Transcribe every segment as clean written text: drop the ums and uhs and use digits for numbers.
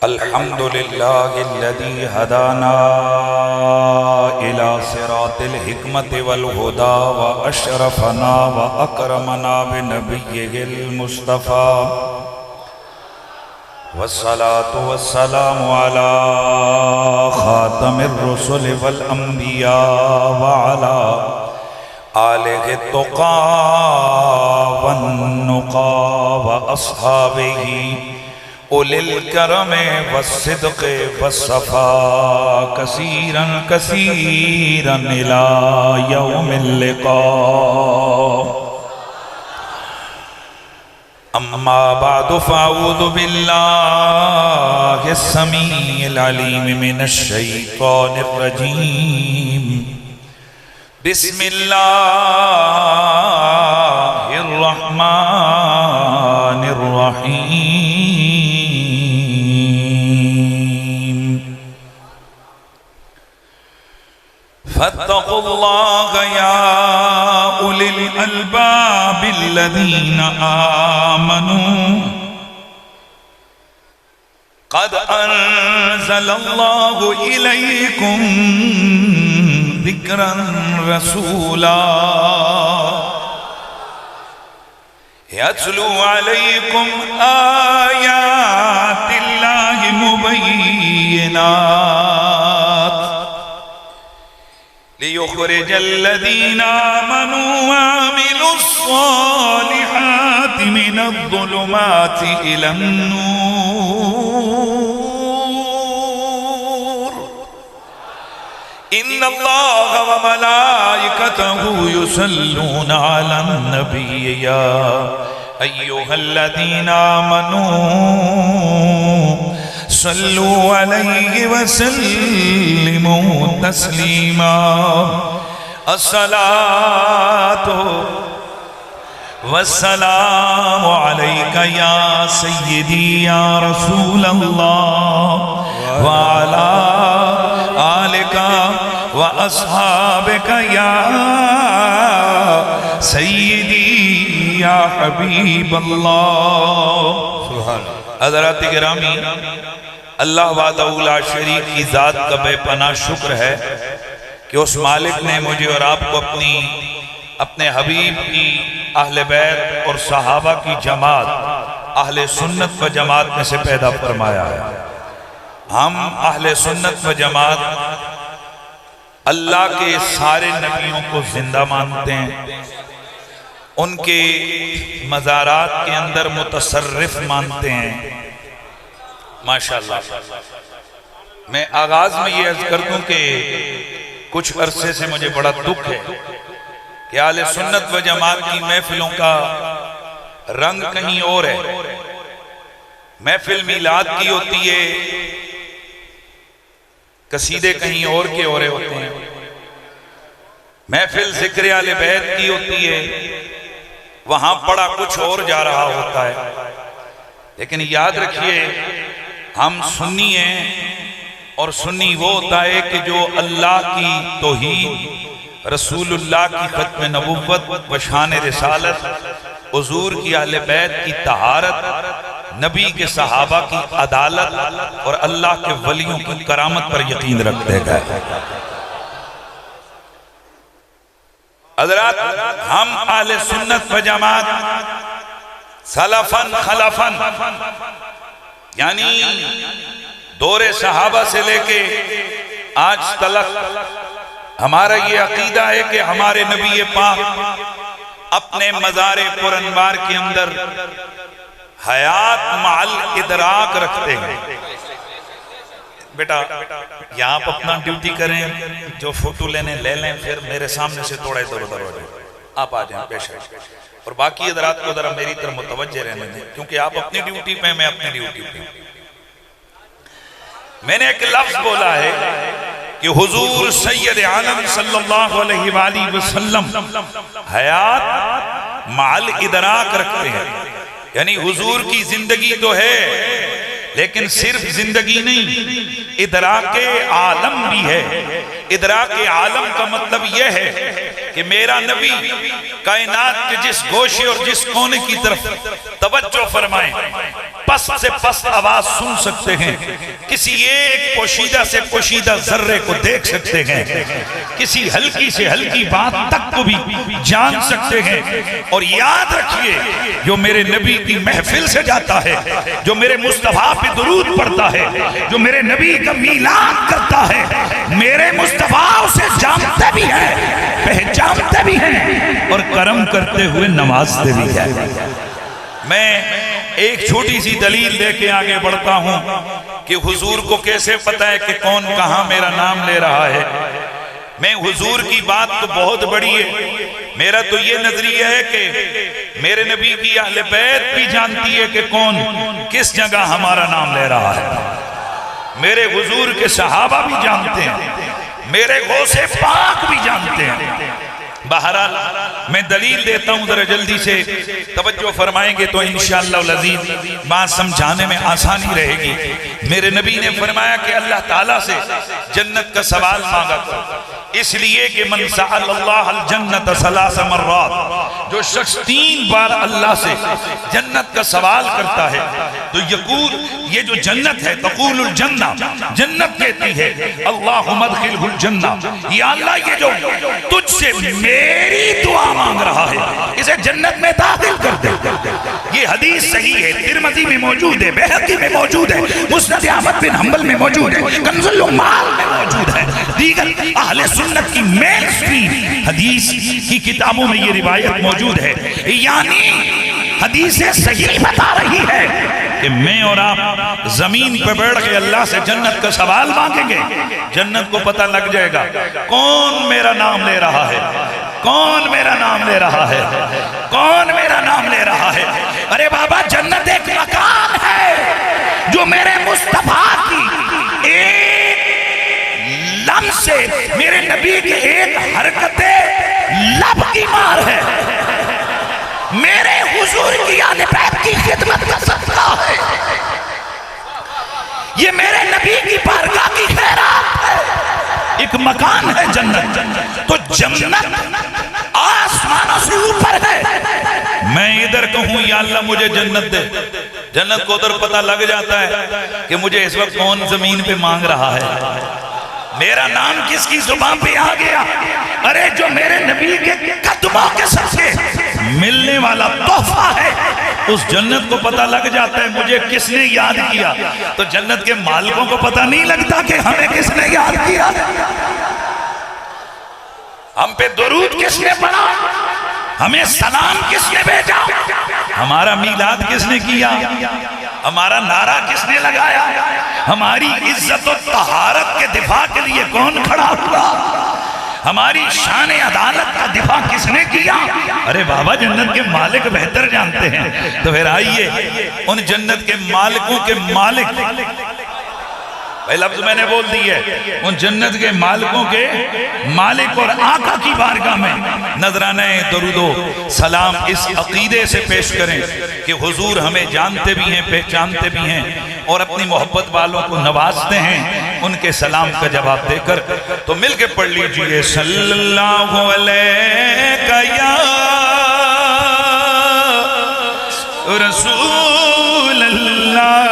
अल्हम्दुलिल्लाहिल्लज़ी हदाना इला सिरातिल हिकमति वल हुदा व अशरफना व अकरमना बिनबिय्यिल मुस्तफ़ा वस्सलातु वस्सलामु अला खातमिर रुसुल वल अंबिया व अला आलिहि तुक़ा वन नुक़ा व अस्हाबिही उलिल करमे वस्सिद्क़े वस्सफ़ा कसीरन कसीरन इला यौमिल लिक़ा। अम्मा बादु फ़अऊज़ु बिल्लाहिस समीइल अलीम मिनश शैतानिर रजीम। बिस्मिल्लाहिर रहमानिर रहीम। फत्तक़ुल्लाह या उलिल अल्बाबिल्लज़ीना आमनू क़द अंज़लल्लाहु इलैकुम ज़िक्रन रसूला यत्लू अलैकुम आयातिल्लाहि मुबय्यिनात लियुख़रिजल्लज़ीना आमनू व अमिलुस्सालिहाति मिनज़्ज़ुलुमाति इलन्नूर। इन्नल्लाह व मलाइकतहु युसल्लूना अलन नबी या अय्युहल्लज़ीना आमनू सल्लु अलैहि व सल्लिमू तस्लीमा। अस्सलातु वस्सलामु अलैका या सय्यदी या रसूलल्लाह व अला आलिका व अस्हाबिका या सय्यदी या हबीबल्लाह। सुभान हज़रात गिरामी, अल्लाह वहदहू ला शरीक की ज़ात का बेपनाह शुक्र है कि उस मालिक ने मुझे और आपको अपने हबीब की अहले बैत और सहाबा की जमात अहले सुन्नत व जमात में से पैदा फरमाया है। हम अहले सुन्नत व जमात अल्लाह के सारे नबियों को जिंदा मानते हैं, उनके मज़ारात के अंदर मुतसर्रिफ मानते हैं। माशाअल्लाह, मैं आगाज में ये अर्ज कर दूं कि कुछ अरसे से मुझे बड़ा दुख है कि आले सुन्नत व जमात की महफिलों का रंग कहीं और है। महफिल मीलाद की होती है, कसीदे कहीं और के औरे होते हैं। महफिल जिक्र आले बैत की होती है, वहां पड़ा कुछ और जा रहा होता है। लेकिन याद रखिए, हम सुन्नी हैं और सुन्नी वो होता है कि जो अल्लाह की तौहीद, रसूलुल्लाह की खत्म नबुव्वत व शान रिसालत, हुजूर की अहले बैत की तहारत, नबी के सहाबा की अदालत और अल्लाह के वलियों की करामत पर यकीन रखते गए। हज़रात, हम अहले सुन्नत व जमात सलफन खलफन यानी दौरे सहाबा से लेके आज तलक हमारा ये अकीदा है कि हमारे नबी पाक अपने मज़ारे पुरनवार के अंदर हयात माल इदराक रखते हैं। बेटा, यहाँ आप अपना ड्यूटी करें, जो फोटो लेने ले लें, फिर मेरे सामने से थोड़ा इधर उधर हो जाए, आप आ जाएं पेशा। और बाकी हज़रात को जरा मेरी तरफ मुतवज्जे रहने दें, क्योंकि आप अपनी ड्यूटी पे, मैं अपनी ड्यूटी पे। मैंने एक लफ्ज बोला है कि हुजूर सैयद आलम सल्लल्लाहु अलैहि वसल्लम हयात माल इदराक रखते हैं, यानी हुजूर की जिंदगी तो है, लेकिन सिर्फ जिंदगी नहीं, इदराके आलम भी है। इदराके आलम का मतलब यह है कि मेरा नबी कायनात के जिस गोशे और जिस कोने की तरफ तवज्जो फरमाए, पस से पस आवाज सुन सकते हैं, किसी एक पोशीदा से पोशीदा जर्रे को देख सकते हैं, किसी हल्की से हल्की बात तक को भी जान सकते हैं। और याद रखिए, जो मेरे नबी की महफिल से जाता है, जो मेरे मुस्तफा पे दुरूद पढ़ता है, जो मेरे नबी का मीलाद करता है, मेरे मुस्तफा उसे जानते भी हैं, पहचानते भी हैं और करम करते हुए नवाजते भी हैं। मैं एक छोटी सी दलील लेके आगे बढ़ता हूं कि हुजूर को कैसे पता है कि कौन कहां मेरा नाम ले रहा है। मैं हुजूर की बात तो बहुत बड़ी है, मेरा तो ये नजरिया है कि मेरे नबी की अहले बैत भी जानती है कि कौन किस जगह हमारा नाम ले रहा है। मेरे हुजूर के सहाबा भी जानते हैं, मेरे गौसे पाक भी जानते हैं। बहरहाल मैं दलील देता हूं, जरा जल्दी से तवज्जो फरमाएंगे तो इंशाअल्लाह अज़ीज़ बात समझाने में आसानी रहेगी। मेरे नबी ने फरमाया कि अल्लाह ताला से जन्नत का सवाल मांगा करो, इसलिए कि मन सअलल्लाह अल जन्नत सलास मर्रात, जो शख्स 3 बार अल्लाह से जन्नत का सवाल करता है तो यकूल, ये जो जन्नत है, तक़ूलुल जन्ना, जन्नत कहती है अल्लाहुम्मा अदखिलहुल जन्ना, या अल्लाह ये जो तुझसे मेरी दुआ मांग रहा है इसे जन्नत में दाखिल कर दे। ये हदीस सही है, तिरमिज़ी में मौजूद है, बैहक़ी में मौजूद है, मुस्नद अहमद बिन हंबल में मौजूद है, कंज़ुल उम्माल में मौजूद है, दीगर अहले सुन्नत की मेन स्ट्रीम हदीस की किताबों में ये रिवायत मौजूद है। यानी हदीस सही बता रही है कि मैं और आप जमीन पे बैठ के अल्लाह से जन्नत का सवाल मांगेंगे, जन्नत को पता लग जाएगा कौन मेरा नाम ले रहा है, कौन मेरा नाम ले रहा है, कौन मेरा नाम ले रहा है। अरे बाबा, जन्नत एक मकान है जो मेरे मुस्तफा की एक लम्ह से, मेरे नबी के एक हरकते लब की मार है, मेरे हुजूर की आले बैत की खिदमत का सदका है, ये मेरे नबी की बारगाह की खैरात है। एक मकान है जन्नत, तो जन्नत आसमानों से ऊपर है। मैं इधर कहूं या अल्लाह मुझे जन्नत दे, जन्नत को उधर पता लग जाता है कि मुझे इस वक्त कौन जमीन पे मांग रहा है, मेरा नाम किसकी जुबान पे आ गया। अरे जो मेरे नबी के कदमों के सदके मिलने वाला तोहफा है, उस जन्नत को पता लग जाता है मुझे किसने याद किया। तो जन्नत के मालिकों को पता नहीं लगता कि हमें किसने याद किया, हम पे दुरूद किसने पढ़ा, हमें सलाम किसने भेजा, हमारा मीलाद किसने किया, हमारा नारा किसने लगाया, हमारी इज्जत और तहारत के दिफा के लिए कौन खड़ा हुआ, हमारी शान अदालत का दिफा किसने किया। अरे बाबा, जन्नत के मालिक बेहतर जानते हैं। तो फिर आइए उन जन्नत के मालिकों के मालिक, भाई लफ्ज मैंने बोल दी है, उन जन्नत के मालिकों के मालिक और आका की बारगाह में नजराने दरूदो सलाम इस अकीदे से पेश करें कि हुजूर हमें जानते भी हैं, पहचानते भी हैं और अपनी मोहब्बत वालों को नवाजते हैं। उनके सलाम का जवाब देकर तो मिलके पढ़ लीजिए, सल्लल्लाहु अलैहि या रसूल अल्लाह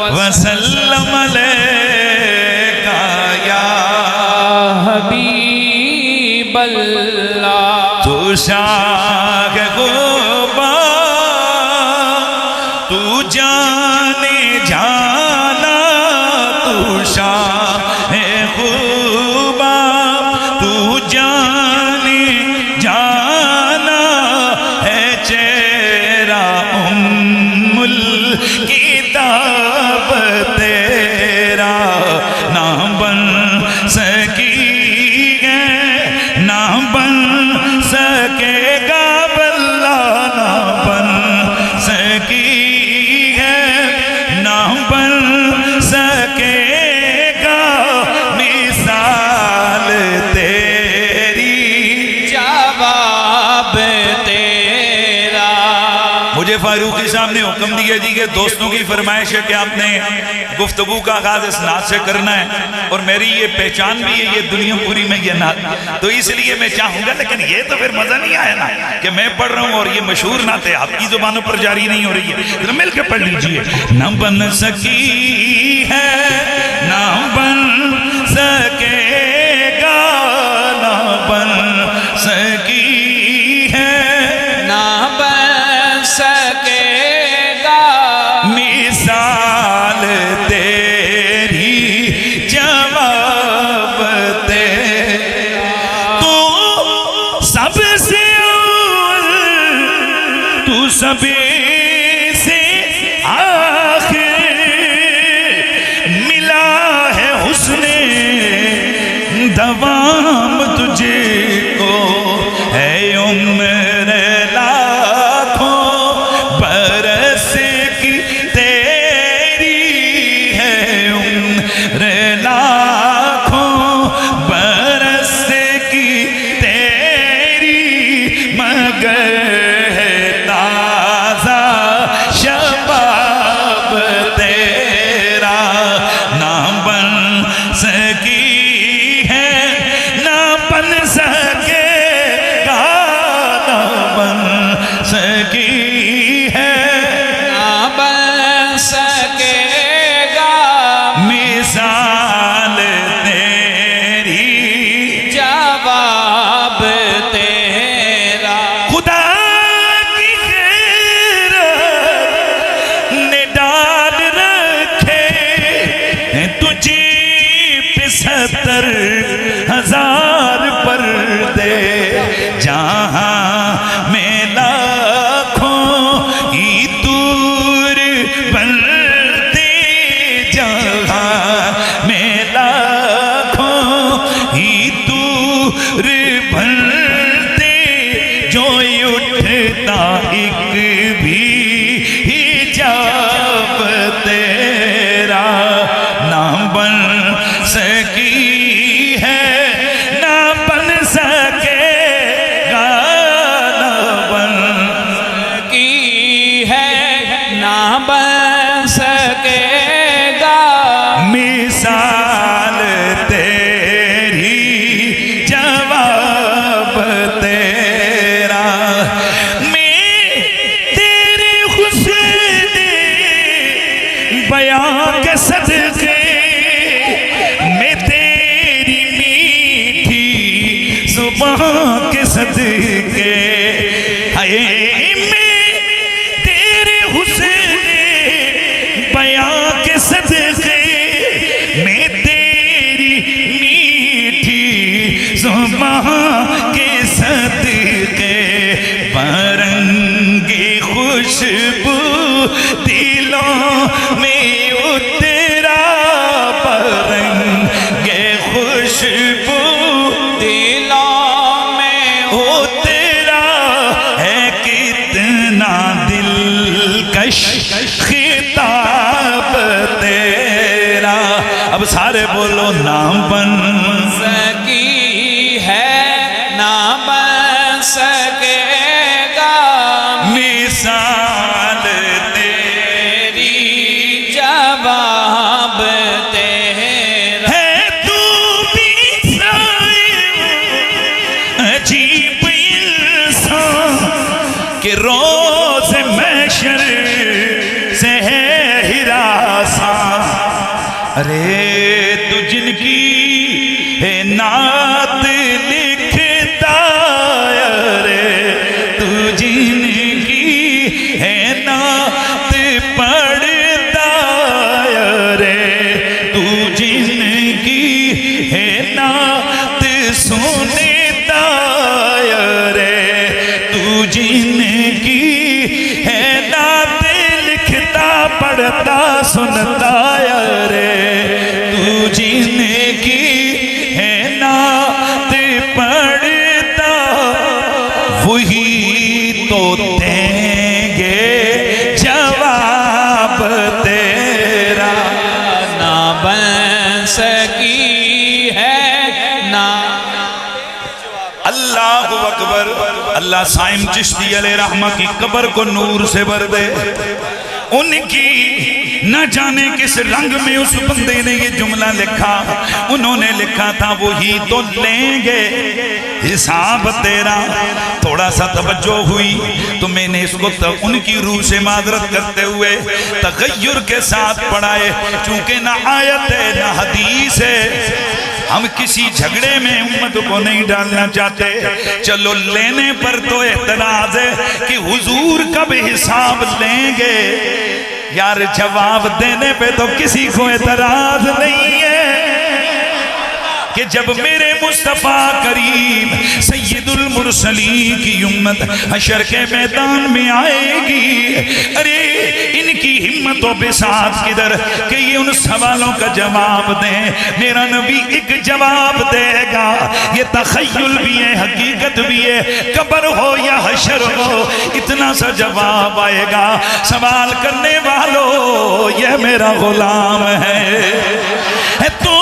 वसल्लम अलैका या हबीब अल्लाह। तू शाह गोबा, तू जाने जाना, तू शाह गोबा, तू जाने जाना है चेहरा उम्मुल किताब तेरा, ना बन सकी है, ना बन सकेगा बल्ला, ना बन सकी है, ना बन सकेगा मिसाल तेरी, जवाब तेरा। मुझे फारूकी साहब ने हुक्म दिया जी कि दोस्तों की फरमाइश है कि आपने गुफ्तगू का आगाज इस नात से करना है, और मेरी ये पहचान भी है, ये दुनिया पूरी में ये नात, तो इसलिए मैं चाहूंगा। लेकिन ये तो फिर मजा नहीं आया ना कि मैं पढ़ रहा हूँ और ये मशहूर नाते आपकी जुबानों पर जारी नहीं हो रही है। तो मिल के पढ़ लीजिए। न बन सकी है, ना बन सकेगा, ना बन सकी है, ना बन सकेगा मिसाल तेरी जवाब तेरा। तू सबसे अव्वल, तू सभी से आखिर, मिला है हुस्ने दवाम तुझे को, है उम्र लाखों बरस की तेरी, है उम्र लाखों बरस की तेरी, मगर है ताजा शबाब तेरा। ना बन सकी है, ना बन सकेगा, ना बन सकी है, ना बन सकेगा मिसाल तेरी जवाब तेरा। खुदा की खैरत ने डाल रखे तुझे पे 70,000 पर्दे, जहां में लाखों ही दूर बनते, जहां में लाखों ही दूर बनते, जो उठता एक भी हिजाब तेरा। ना बन सकी है, ना बन सकेगा, ना बन की है, ना बन सकेगा मिसाल तेरी जवाब तेरा। मैं तेरे हुस्न बयां के सदके, मैं तेरी मीठी सुबह के सदके, हाय मैं तेरे हुस्न बयां के सदके, मैं तेरी मीठी सुबह के सदके, बरंगे खुशबू दिलों में उतरा, बरंगे खुशबू दिलों में उतरा, है कितना दिलकश खिताब तेरा। अब सारे बोलो। ना बन सकी है, ना बन सकेगा मिसाल तेरी जवाब तेरा। है तू भी अजीब इंसान के रोज महशर से है हिरासा। अरे तू जिनकी है नात लिखता, अरे तू जिनकी है नात पढ़ता, अरे तू जिनकी है नात सुनता, अरे तू जिनकी है नात लिखता, पढ़ता, सुनता, अरे तू जिनकी है नात पढ़ता, वही तो देंगे जवाब तेरा। ना बन सकी है, ना अल्लाहु अकबर। अल्लाह साइम चिश्ती अलैहि रहमत की कब्र को नूर से भर दे। उनकी न जाने किस रंग में उस बंदे ने ये जुमला लिखा, उन्होंने लिखा था वही तो लेंगे हिसाब तेरा। थोड़ा सा तवज्जो हुई तो मैंने इसको उनकी रूह से माजरत करते हुए तगय्युर के साथ पढ़ाए, चूंकि ना आयत है ना हदीस है। हम किसी झगड़े में उम्मत को नहीं डालना चाहते। चलो लेने पर तो एतराज है कि हुजूर कब हिसाब लेंगे। यार जवाब देने पे तो किसी को एतराज नहीं है कि जब मेरे मुस्तफा करीम सैयदुल मुरसलीन की उम्मत हशर के मैदान में आएगी, अरे इनकी हिम्मत और बिसात किधर कि ये उन सवालों का जवाब दें। मेरा नबी एक जवाब देगा, ये तखय्युल भी है हकीकत भी है, कब्र हो या हशर हो इतना सा जवाब आएगा। सवाल करने वालों ये मेरा गुलाम है तो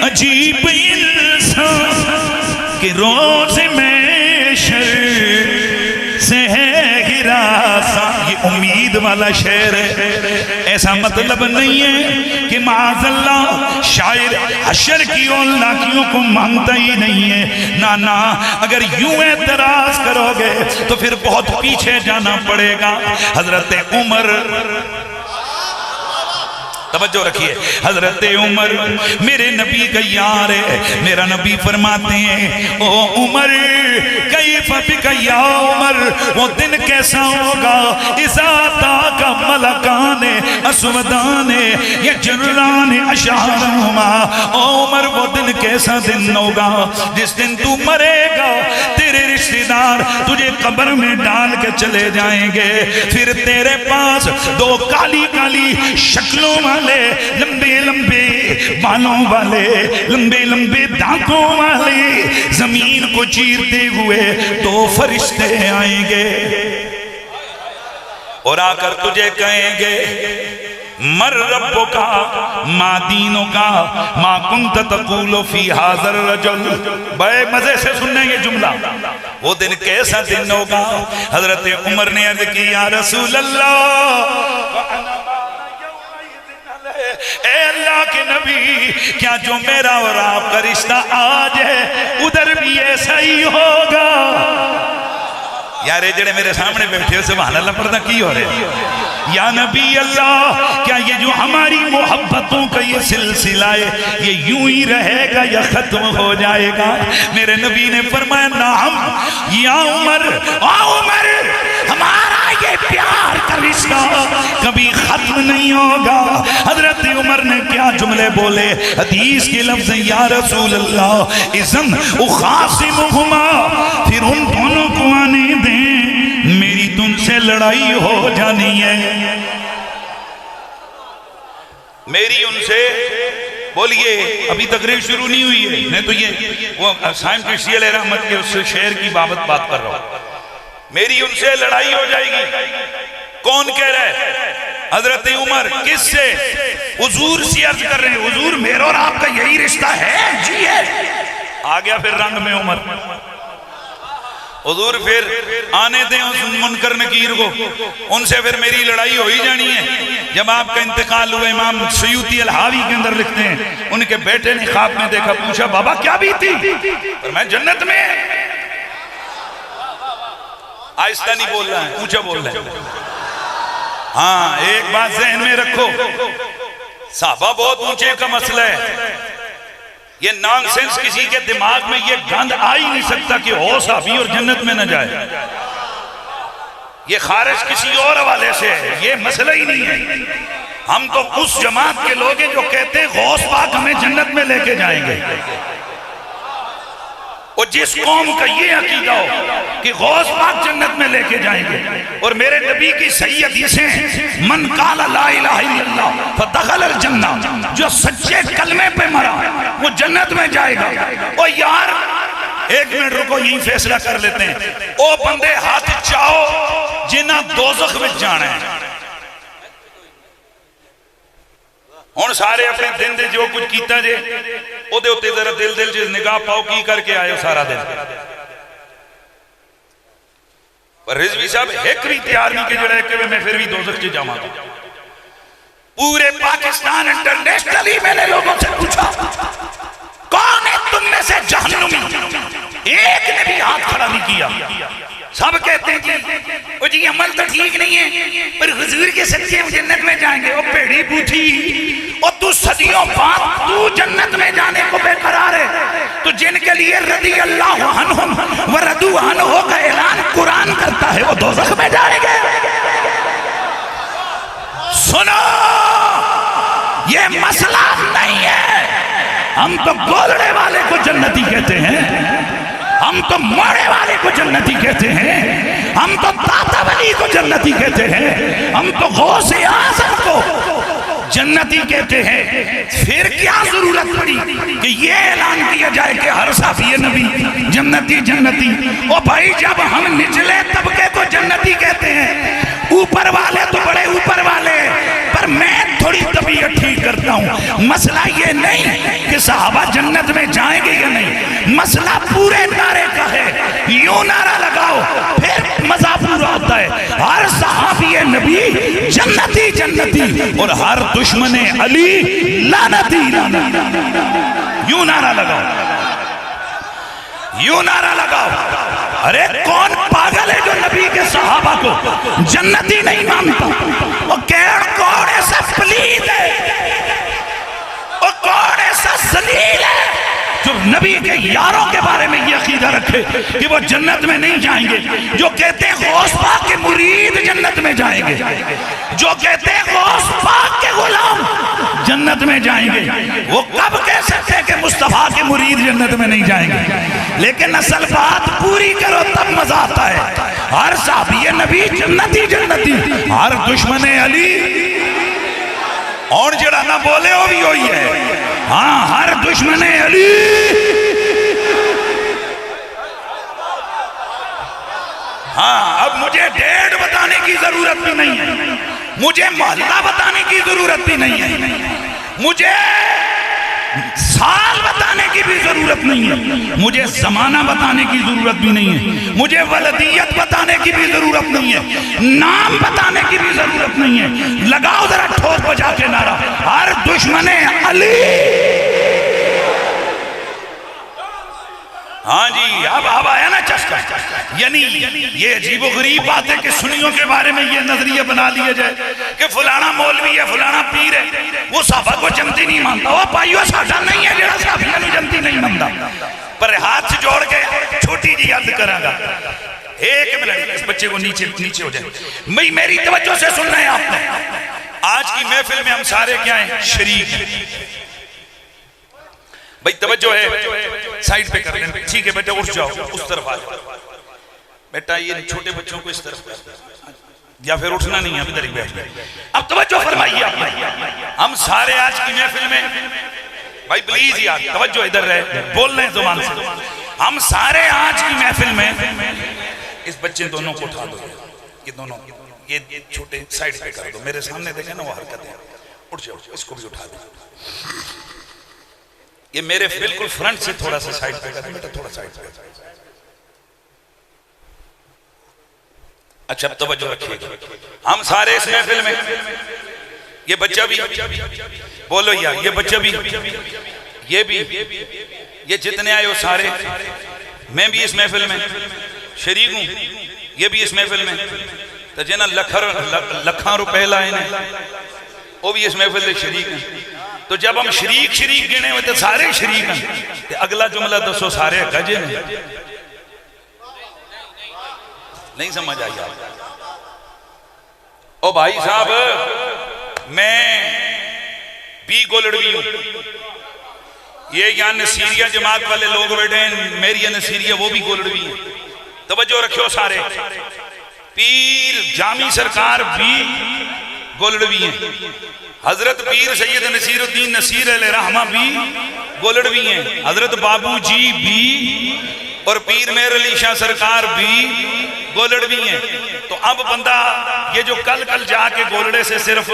अजीब इंसान के रोज में शर से है हिरासा। ये उम्मीद वाला शेर है। ऐसा मतलब नहीं है कि माज़अल्लाह शायर हशर की और लाखियों को मानता ही नहीं है। ना ना, अगर यूं एतराज करोगे तो फिर बहुत पीछे जाना पड़ेगा। हजरत उमर, तवज्जो रखिए, हजरत उमर मेरे नबी का यार है। मेरा नबी फरमाते हैं ओ उमर कैफ बिका या उमर, वो दिन कैसा होगा इज़ाता का मलकाने असवदाने ये जर्राने अशारुमा। ओ उमर वो दिन कैसा दिन होगा जिस दिन तू मरेगा, तेरे रिश्तेदार तुझे कब्र में डाल के चले जाएंगे, फिर तेरे पास दो काली काली शक्लों वाले, लंबे लंबे बालों वाले, लंबे लंबे दांतों वाले जमीन को चीरते हुए दो फरिश्ते आएंगे और आकर तुझे कहेंगे मर रब्बो का मा दीनो का मा कुंत तकूलो फी हाज़र रजुल। बड़े मजे से सुनने ये जुमला। वो दिन कैसा दिन होगा। हजरत उमर ने अर्ज की या रसूल अल्लाह, ए अल्लाह के नबी, क्या जो मेरा और आपका रिश्ता आज है उधर भी ऐसा ही होगा? यार ये जड़े मेरे सामने बैठे हो सुभान अल्लाह पर्दा की हो रहे। या नबी अल्लाह, क्या ये जो हमारी मोहब्बतों का ये सिलसिला है ये यूं ही रहेगा या खत्म हो जाएगा? मेरे नबी ने फरमाया नाम या उमर, ओ उमर हमारा ये प्यार का रिश्ता कभी खत्म नहीं होगा। हजरत उमर ने क्या जुमले बोले, हदीस के लफ्ज या रसूल अल्लाह इज़न उखासिमुहुमा, फिर उन दोनों को आने दें, मेरी तुमसे लड़ाई हो जानी है। मेरी उनसे, बोलिए अभी तकरीर शुरू नहीं हुई है, नहीं तो ये वो साइम चिश्ती अलैहि रहमत के उस शेर की बाबत बात कर रहा हूं। मेरी उनसे लड़ाई हो जाएगी। कौन कह रहा है? हजरत उमर। किससे? हुजूर से अर्ज कर रहे हैं, हुजूर मेरा और आपका यही रिश्ता है? जी है। आ गया फिर रंग में उमर। हुजूर फिर आने दें उस मुनकर नकीर को, उनसे फिर मेरी लड़ाई हो ही जानी है। जब आपका इंतकाल हुआ, इमाम सयूती अल-हावी के अंदर लिखते हैं, उनके बेटे ने ख्वाब में देखा, पूछा बाबा क्या बीती? और मैं जन्नत में। आहिस्ता नहीं बोल रहा है, ऊंचा बोल रहा है। हाँ, एक बात ज़हन में रखो, साहबा बहुत ऊंचे का मसला है। ये नॉनसेंस किसी के दिमाग में ये गंद आ ही नहीं सकता कि हो साहबी और जन्नत में न जाए। ये खारिज किसी और हवाले से है, ये मसला ही नहीं है। हम तो उस जमात के लोग हैं जो कहते हैं गौस पाक हमें जन्नत में लेके जाएंगे। और जिस कौम का ये अकीदा हो कि गौस पाक जन्नत में लेके जाएंगे, और मेरे नबी की सही हदीसें, मन काला ला इलाहा इल्लल्लाह फदखल जन्नह, जो सच्चे कलमे पे मरा वो जन्नत में जाएगा। और यार एक मिनट रुको, यही फैसला कर लेते हैं। ओ बंदे हाथ चाहो जिन्हें दोज़ख में जाना है, हुण सारे अपने दिन दे जो कुछ कीता जे ओदे उत्ते जरा दिल दिल च निगाह पाओ की करके आए हो सारा दिन। पर रिजवी साहब एक भी तैयार नहीं कि जरा कि मैं फिर भी दोज़ख च जावांगा। पूरे पाकिस्तान इंटरनेशनली मैंने लोगों से पूछा कौन है तुम में से जहन्नुमी, एक ने भी हाथ खड़ा नहीं किया। सब कहते हैं कि वो जी अमल तो ठीक नहीं है पर हुजूर के सच्चे हम जन्नत में जाएंगे। वो भेड़ी पूछी और तू सदियों बाद तू जन्नत में जाने को बेकरार है, तो जिनके लिए रदी अल्लाह अन्हुम व रदू अन्हु का ऐलान कुरान करता है वो दोज़ख में जाएंगे। सुनो, ये मसला नहीं है। हम तो बोलने वाले को जन्नती कहते हैं, हम तो मोड़े वाले को जन्नती कहते हैं, हम तो दाता वली को जन्नती कहते हैं, हम तो गौसे आज़म को जन्नती कहते हैं। फिर क्या जरूरत पड़ी कि ये ऐलान किया जाए कि हर साफी नबी जन्नती जन्नती। ओ भाई, जब हम निचले तबके को जन्नती कहते हैं, ऊपर वाले तो बड़े ऊपर वाले, पर मैं थोड़ी तबीयत ठीक करता हूँ। मसला ये नहीं कि सहाबा जन्नत में जाएंगे या नहीं, मसला पूरे नारे का है। यूं नारा लगाओ फिर मजा पूरा होता है। हर सहाबी नबी जन्नती जन्नती और हर दुश्मने अली लानती लानती। यूं नारा लगाओ, यूं नारा लगाओ। अरे कौन पागल है जो नबी के सहाबा को जन्नती नहीं मानता? वो कौन ऐसा पलीद है, वो कौन ऐसा जलील है जो नबी के यारों के बारे में ये अकीदा रखे कि वो जन्नत में नहीं जाएंगे? जो कहते हैं गौस पाक के मुरीद जन्नत में जाएंगे, जो कहते हैं गौस पाक के गुलाम जन्नत में जाएंगे, वो कब कह सकते हैं कि मुस्तफा के मुरीद जन्नत में नहीं जाएंगे? लेकिन असल बात पूरी करो तब मजा आता है। हर साहबी नबी जन्नती जन्नती, हर दुश्मने अली और जड़ा ना बोले वो भी वही है। हाँ, हर दुश्मने अली। हाँ, अब मुझे डेट बताने की जरूरत भी नहीं है, मुझे मोहल्ला बताने की जरूरत भी नहीं है, मुझे साल बताने की भी जरूरत नहीं है, मुझे जमाना बताने की जरूरत भी नहीं है, मुझे वलदियत बताने की भी जरूरत नहीं है, नाम बताने की भी जरूरत नहीं है। लगाओ जरा ठोक बजा के नारा, हर दुश्मने अली। हाँ जी, अब आया ना चस्का। यानी ये अजीबोगरीब बात है कि सुन्नियों के बारे में ये नजरिया बना लिया जाए कि फलाना मौलवी है, फलाना पीर है, वो साहबा को जमती नहीं मानता। वो भाइयों साडा नहीं है जेड़ा साहबियों को जमती नहीं मानता। पर हाथ से जोड़ के छोटी जी याद करांगा, एक मिनट इस बच्चे को नीचे नीचे हो जाए। भाई मेरी तवज्जो से सुनना है आपने। आज की महफिल में हम सारे क्या हैं? शरीक हैं। भाई तवज्जो है, साइड पे कर लेना। ठीक है बेटा, उठ जाओ, उस तरफ आ जाओ। बेटा ये छोटे बच्चों को इस तरफ, या फिर उठना नहीं है, अभी इधर ही बैठ गए। अब तवज्जो फरमाइए आप। हम सारे आज की महफिल में, भाई प्लीज यार तवज्जो इधर रहे, बोल रहे हैं जुबान से। हम सारे आज की महफिल में इस बच्चे दोनों को उठा दो, ये दोनों, ये छोटे साइड पे कर दो। मेरे सामने देखे ना वो हरकतें, उठ जाओ, इसको भी उठा दो। ये मेरे बिल्कुल फ्रंट से थोड़ा सा साइड पे कर बेटा, थोड़ा साइड पे। अच्छा, अब तवज्जो रखिएगा। हम सारे इस महफिल में, ये बच्चा भी, बोलो यार, ये बच्चा भी, ये भी, ये जितने आए हो सारे, मैं भी इस महफिल में शरीक हूं, ये भी इस महफिल में। तो जिन्हें लखा रुपए लाए ने वो भी इस महफिल में शरीक हैं। तो जब हम शरीक शरीक गिने हुए तो सारे शरीक हैं। तो अगला जुमला दसो, सारे गजे ने? नहीं समझ आई आप? ओ भाई साहब, मैं भी गोलड़वी हूं। ये यहाँ नसीरिया जमात वाले लोग बैठे हैं, मेरी नसीरिया वो भी गोलड़वी है। तवज्जो रखियो सारे। पीर जामी सरकार भी गोलड़वी हैं। हजरत पीर सैयद नसीरुद्दीन नसीर अल रहमा भी गोलड़वी हैं। हजरत बाबू जी भी और पीर मेहर अली शाह सरकार भी गोलड़वी हैं। तो अब बंदा ये जो कल जाके गोलड़े से सिर्फ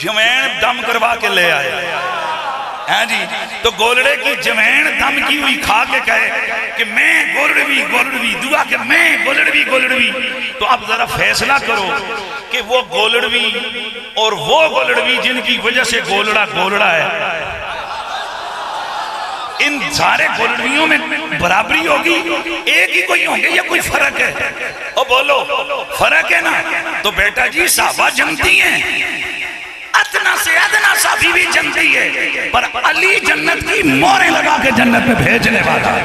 जमैन दम करवा के ले आए हैं जी। तो गोलड़े की जमैन दम की हुई खा के कहे कि मैं गोलड़वी दुआ के मैं गोलड़वी। तो अब जरा फैसला करो कि वो गोलड़वी और वो गोलड़वी जिनकी वजह से गोलड़ा है, इन सारे गोलड़वियों में बराबरी होगी, एक ही कोई होंगे या कोई फर्क है? और बोलो फर्क है ना? तो बेटा जी साहबा जमती हैं, अदना से अदना साफी भी जमती है, पर अली जन्नत की मोहरें लगा के जन्नत में भेजने वाला है।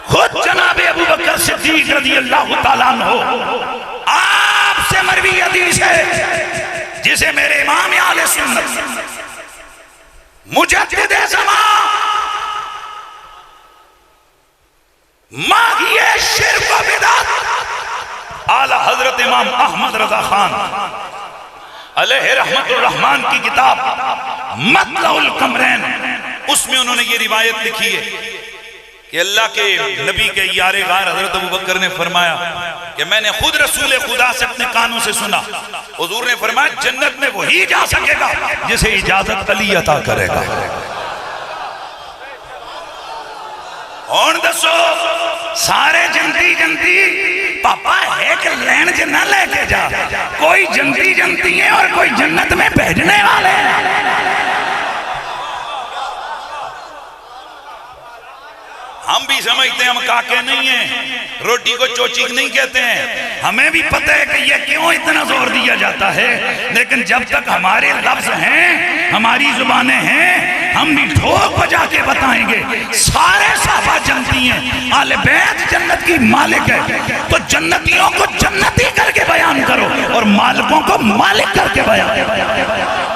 खुद जनाबे अबू बकर सिद्दीक रज़ी अल्लाह ताला अन्हु आपसे मरवी हदीस है जिसे मेरे इमाम आले सुन्नत मुजद्दिद ज़मान माहिए शिर्क व बिदअत आला हजरत इमाम अहमद रजा खान अलैहि रहमतुर रहमान की किताब मतलउल कमरैन, उसमें उन्होंने ये रिवायत लिखी है कि अल्लाह के नबी के यारे गार हजरत अबू बकर ने फरमाया कि मैंने खुद रसूल खुदा से अपने कानों से सुना, हुजूर ने फरमाया जन्नत में वही जा सकेगा जिसे इजाजत अली अता करेगा। और दसो सारे जंती पापा है कि लैंड च ना लेके जा, कोई जंती है और कोई जन्नत में भेजने वाले हैं। हम भी समझते हैं हम काके नहीं हैं, रोटी को चोचीक नहीं कहते हैं, हमें भी पता है कि ये क्यों इतना जोर दिया जाता है, लेकिन जब तक हमारे लफ्ज हैं, हमारी जुबानें हैं, हम भी ठोक बजा के बताएंगे सारे सहाबा जन्नती हैं, आले बैत जन्नत की मालिक है। तो जन्नतियों को जन्नती करके बयान करो और मालिकों को मालिक करके बयान करो।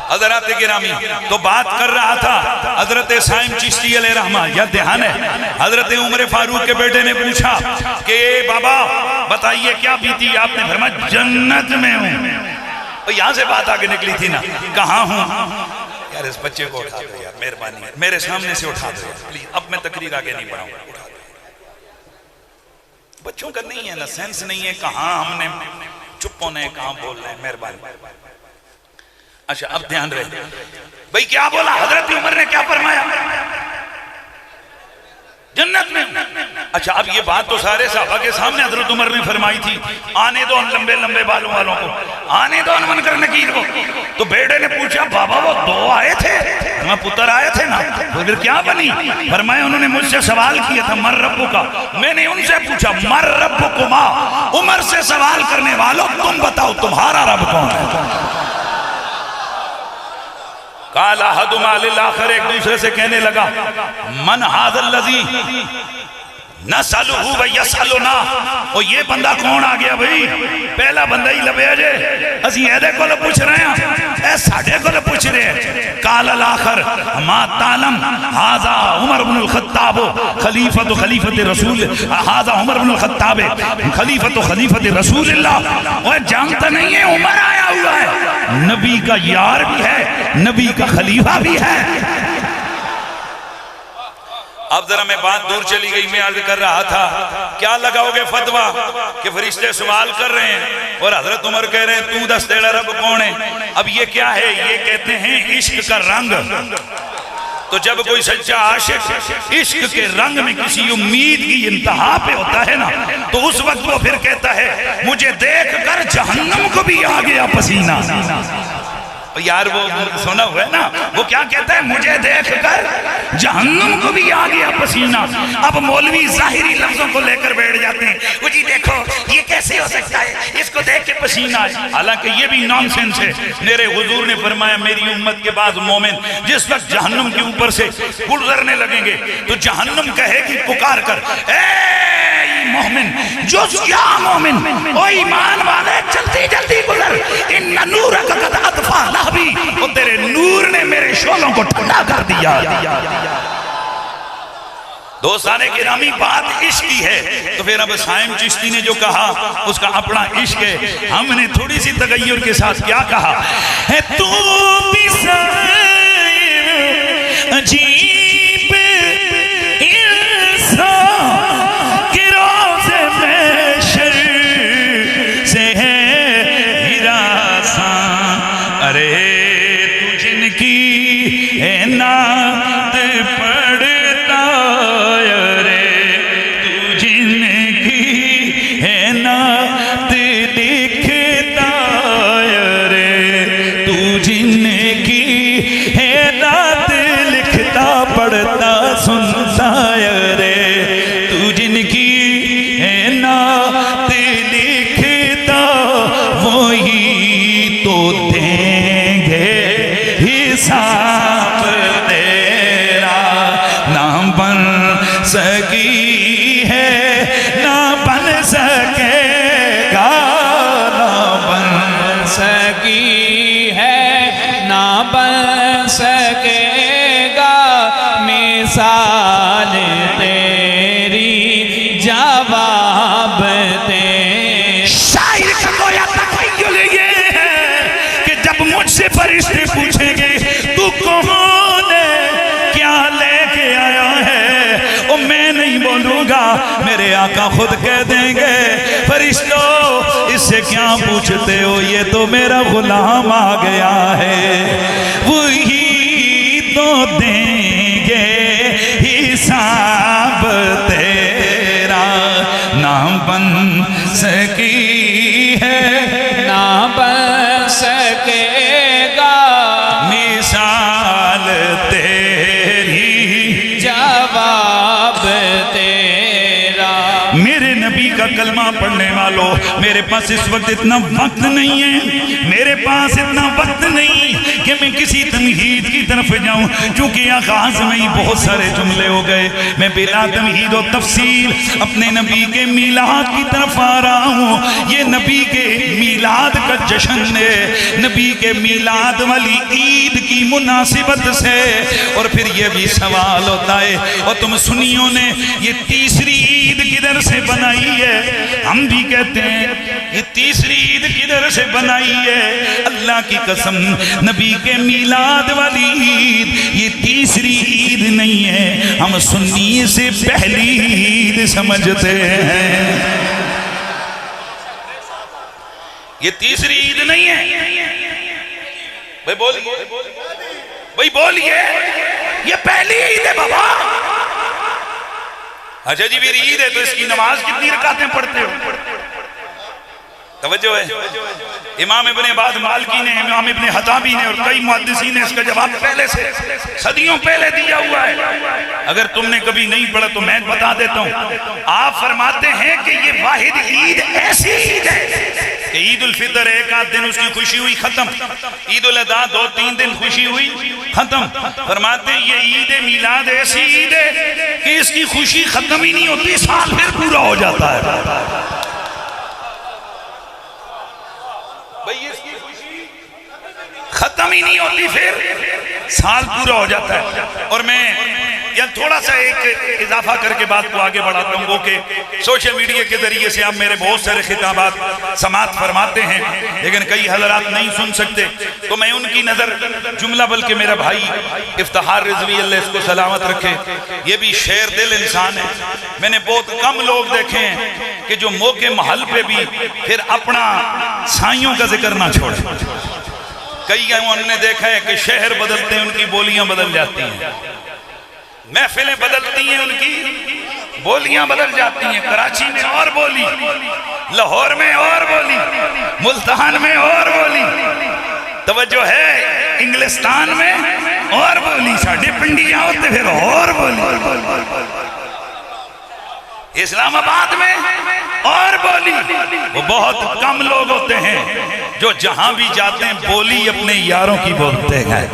हजरत गिरामी तो बात कर रहा था हजरत साइम चिश्ती अलैहि रहमा, या ध्यान है हजरत उमर फारूक के बेटे ने पूछा कि बाबा बताइए क्या बीती आपने? फरमाया जन्नत में हूँ। तो यहाँ से बात आगे निकली थी ना, कहाँ हूँ? यार इस बच्चे को उठा दो यार, मेहरबानी मेरे सामने से उठा दो प्लीज, अब मैं तकरीर आगे नहीं बढ़ाऊंगा। बच्चों का नहीं है ना, सेंस नहीं है कहाँ हमने चुप होने कहाँ बोल रहे हैं, मेहरबानी। अच्छा अब ध्यान रहे भाई, क्या बोला हजरत उमर ने, क्या फरमाया? जन्नत में। अच्छा अब ये बात तो सारे सहाबा के सामने हजरत उमर ने फरमाई थी, आने दो लंबे लंबे बालों वालों को, आने दो मुनकर नकीर को। तो बेटे ने पूछा बाबा वो दो आए थे, मैं पुत्र आए थे ना, तो फिर क्या बनी? फरमाया उन्होंने मुझसे सवाल किया था मर रब्बु का, मैंने उनसे पूछा मर रब्बु कुमा, उमर से सवाल करने वालों तुम बताओ तुम्हारा रब कौन है? काला हदुमालिल आखिर, एक दूसरे से कहने लगा मन हाज़ल लज़ी नसलुहु व यसअलुना, और ये बंदा कौन आ गया भाई? पहला बंदा ही लभे जे असी एदे कोल पूछ रहे हैं, ए साडे कोल पूछ रहे हैं। काल आखिर मा तालम हाजा उमर इब्नुल खत्ताब खलीफतु खलीफते रसूल, हाजा उमर इब्नुल खत्ताब खलीफतु खलीफते रसूलुल्लाह। और जानता नहीं है उमर आया हुआ है, नबी का यार भी है, नबी का खलीफा भी है। अब जरा मैं बात दूर चली गई, मैं अर्ज कर रहा था क्या लगाओगे फतवा कि फरिश्ते सवाल कर रहे हैं और हजरत उमर कह रहे हैं तू दस तेरा रब कौन है? अब ये क्या है? ये कहते हैं इश्क का रंग। तो जब कोई सच्चा आशिक इश्क के रंग में किसी उम्मीद की इंतहा पे होता है ना, तो उस वक्त वो फिर कहता है मुझे देख कर जहन्नम को भी आ गया पसीना। यार वो सुना हुआ है ना, वो क्या कहता है? मुझे देखकर जहन्नुम को भी आ गया पसीना। अब मौलवी जाहिरी लफ्जों को लेकर बैठ जाते हैं, वो जी देखो ये कैसे हो सकता है, इसको देख के पसीना आए। हालांकि ये भी नॉनसेंस है। मेरे हुजूर ने फरमाया मेरी उम्मत के बाद मोमिन जिस वक्त जहन्नुम के ऊपर से गुजरने लगेंगे तो जहन्नुम कहेगी पुकार कर, ए मोमिन जो या मोमिन, ओ ईमान वाले जल्दी जल्दी गुजर, इन नूरक कद अतफा भी, वो तेरे नूर ने मेरे शोलों को ठंडा कर दिया। दोस्ताने गिरामी बात इश्क की है, तो फिर अब साइम चिश्ती ने जो कहा उसका अपना इश्क है। हमने थोड़ी सी तगय्युर के साथ क्या कहा है, तू भी अजीब इंसान के रोज़े में है नात पढ़ता रे, तू जिनकी है नात लिखता रे, तू जिनकी है नात लिखता पढ़ता सुनता रे, तू जिनकी है नात लिखता वही तो देंगे हिसाब तेरा। ना बन सकी है ना बन सकेगा, ना बन सकी है ना बन सकेगा, मिसाल तेरी जवाब दे। शायर का गोया तखय्युल ये है कि जब मुझसे फरिश्ते पूछेंगे तू कौन है, क्या लेके आया है, ओ मैं नहीं बोलूंगा, मेरे आका खुद कह देंगे फरिश्तों इससे क्या पूछते हो, ये तो मेरा गुलाम आ गया है, वही तो देंगे हिसाब तेरा। ना बन सकी है ना बन सकेगा, मिसाल तेरी। जवाब तेरा। मेरे नबी का कलमा पढ़ने वालों, मेरे पास इस वक्त इतना वक्त नहीं है, मेरे पास इतना वक्त नहीं कि मैं किसी तमहीद की तरफ जाऊं, क्योंकि आगाज में ही बहुत सारे जुमले हो गए। मैं बिला तमहीद और तफसील अपने नबी के मीलाद की तरफ आ रहा हूं। ये नबी के मीलाद का जश्न है, नबी के मीलाद वाली ईद की मुनासिबत से। और फिर ये भी सवाल होता है, और तुम सुनियों ने ये तीसरी ईद किधर से बनाई है, हम भी कहते हैं ये तीसरी ईद किधर से बनाई है। अल्लाह की कसम, नबी के मीलाद वाली ईद ये तीसरी ईद नहीं है, हम सुन्नी से पहली ईद समझते हैं। ये तीसरी ईद नहीं है। भाई बोलिए, भाई बोलिए, ये पहली ईद है बाबा। अच्छा जी, फिर ईद है तो इसकी नमाज कितनी रकातें पढ़ते हो? तवज्जो है। इमाम इब्ने बाद मालकी ने, इमाम इब्ने हताबी ने और कई मुहद्दिसीन ने इसका जवाब पहले से सदियों पहले दिया हुआ है। अगर तुमने कभी नहीं पढ़ा तो मैं बता देता हूँ। आप फरमाते हैं कि ये वाहिद ईद ऐसी ईद है कि ईद उल फितर एक आध दिन उसकी खुशी हुई खत्म, ईद उल अदा 2-3 दिन खुशी हुई खत्म। फरमाते ये ईद मिलाद ऐसी ईद है कि इसकी खुशी खत्म ही नहीं होती, साल फिर पूरा हो जाता है। भाई इसकी खुशी खत्म ही नहीं होती, फिर साल पूरा हो जाता है। और मैं या थोड़ा सा एक इजाफा करके बात को आगे बढ़ाता हूँ, वो कि सोशल मीडिया के जरिए से आप मेरे बहुत सारे खिताबात समात फरमाते हैं, लेकिन कई हजरात नहीं सुन सकते, तो मैं उनकी नज़र जुमला, बल्कि मेरा भाई इफ्तिखार रिजवी अल्लाह इसको सलामत रखे, ये भी शेर दिल इंसान है। मैंने बहुत कम लोग देखे हैं कि जो मौके महल पे भी फिर अपना साइयों का जिक्र ना छोड़े। कई उन्होंने देखा है कि शहर बदलते हैं, उनकी बोलियां बदल जाती हैं, महफिलें बदलती हैं, उनकी बोलियां बदल जाती हैं। कराची में और बोली, लाहौर में और बोली, मुल्तान में और बोली, तवज्जो है, इंग्लिस्तान में और बोली, साढ़े पिंडियां होते फिर और बोली, इस्लामाबाद में और बोली। वो बहुत कम लोग होते हैं जो जहां भी जाते हैं बोली अपने यारों की बोलते हैं,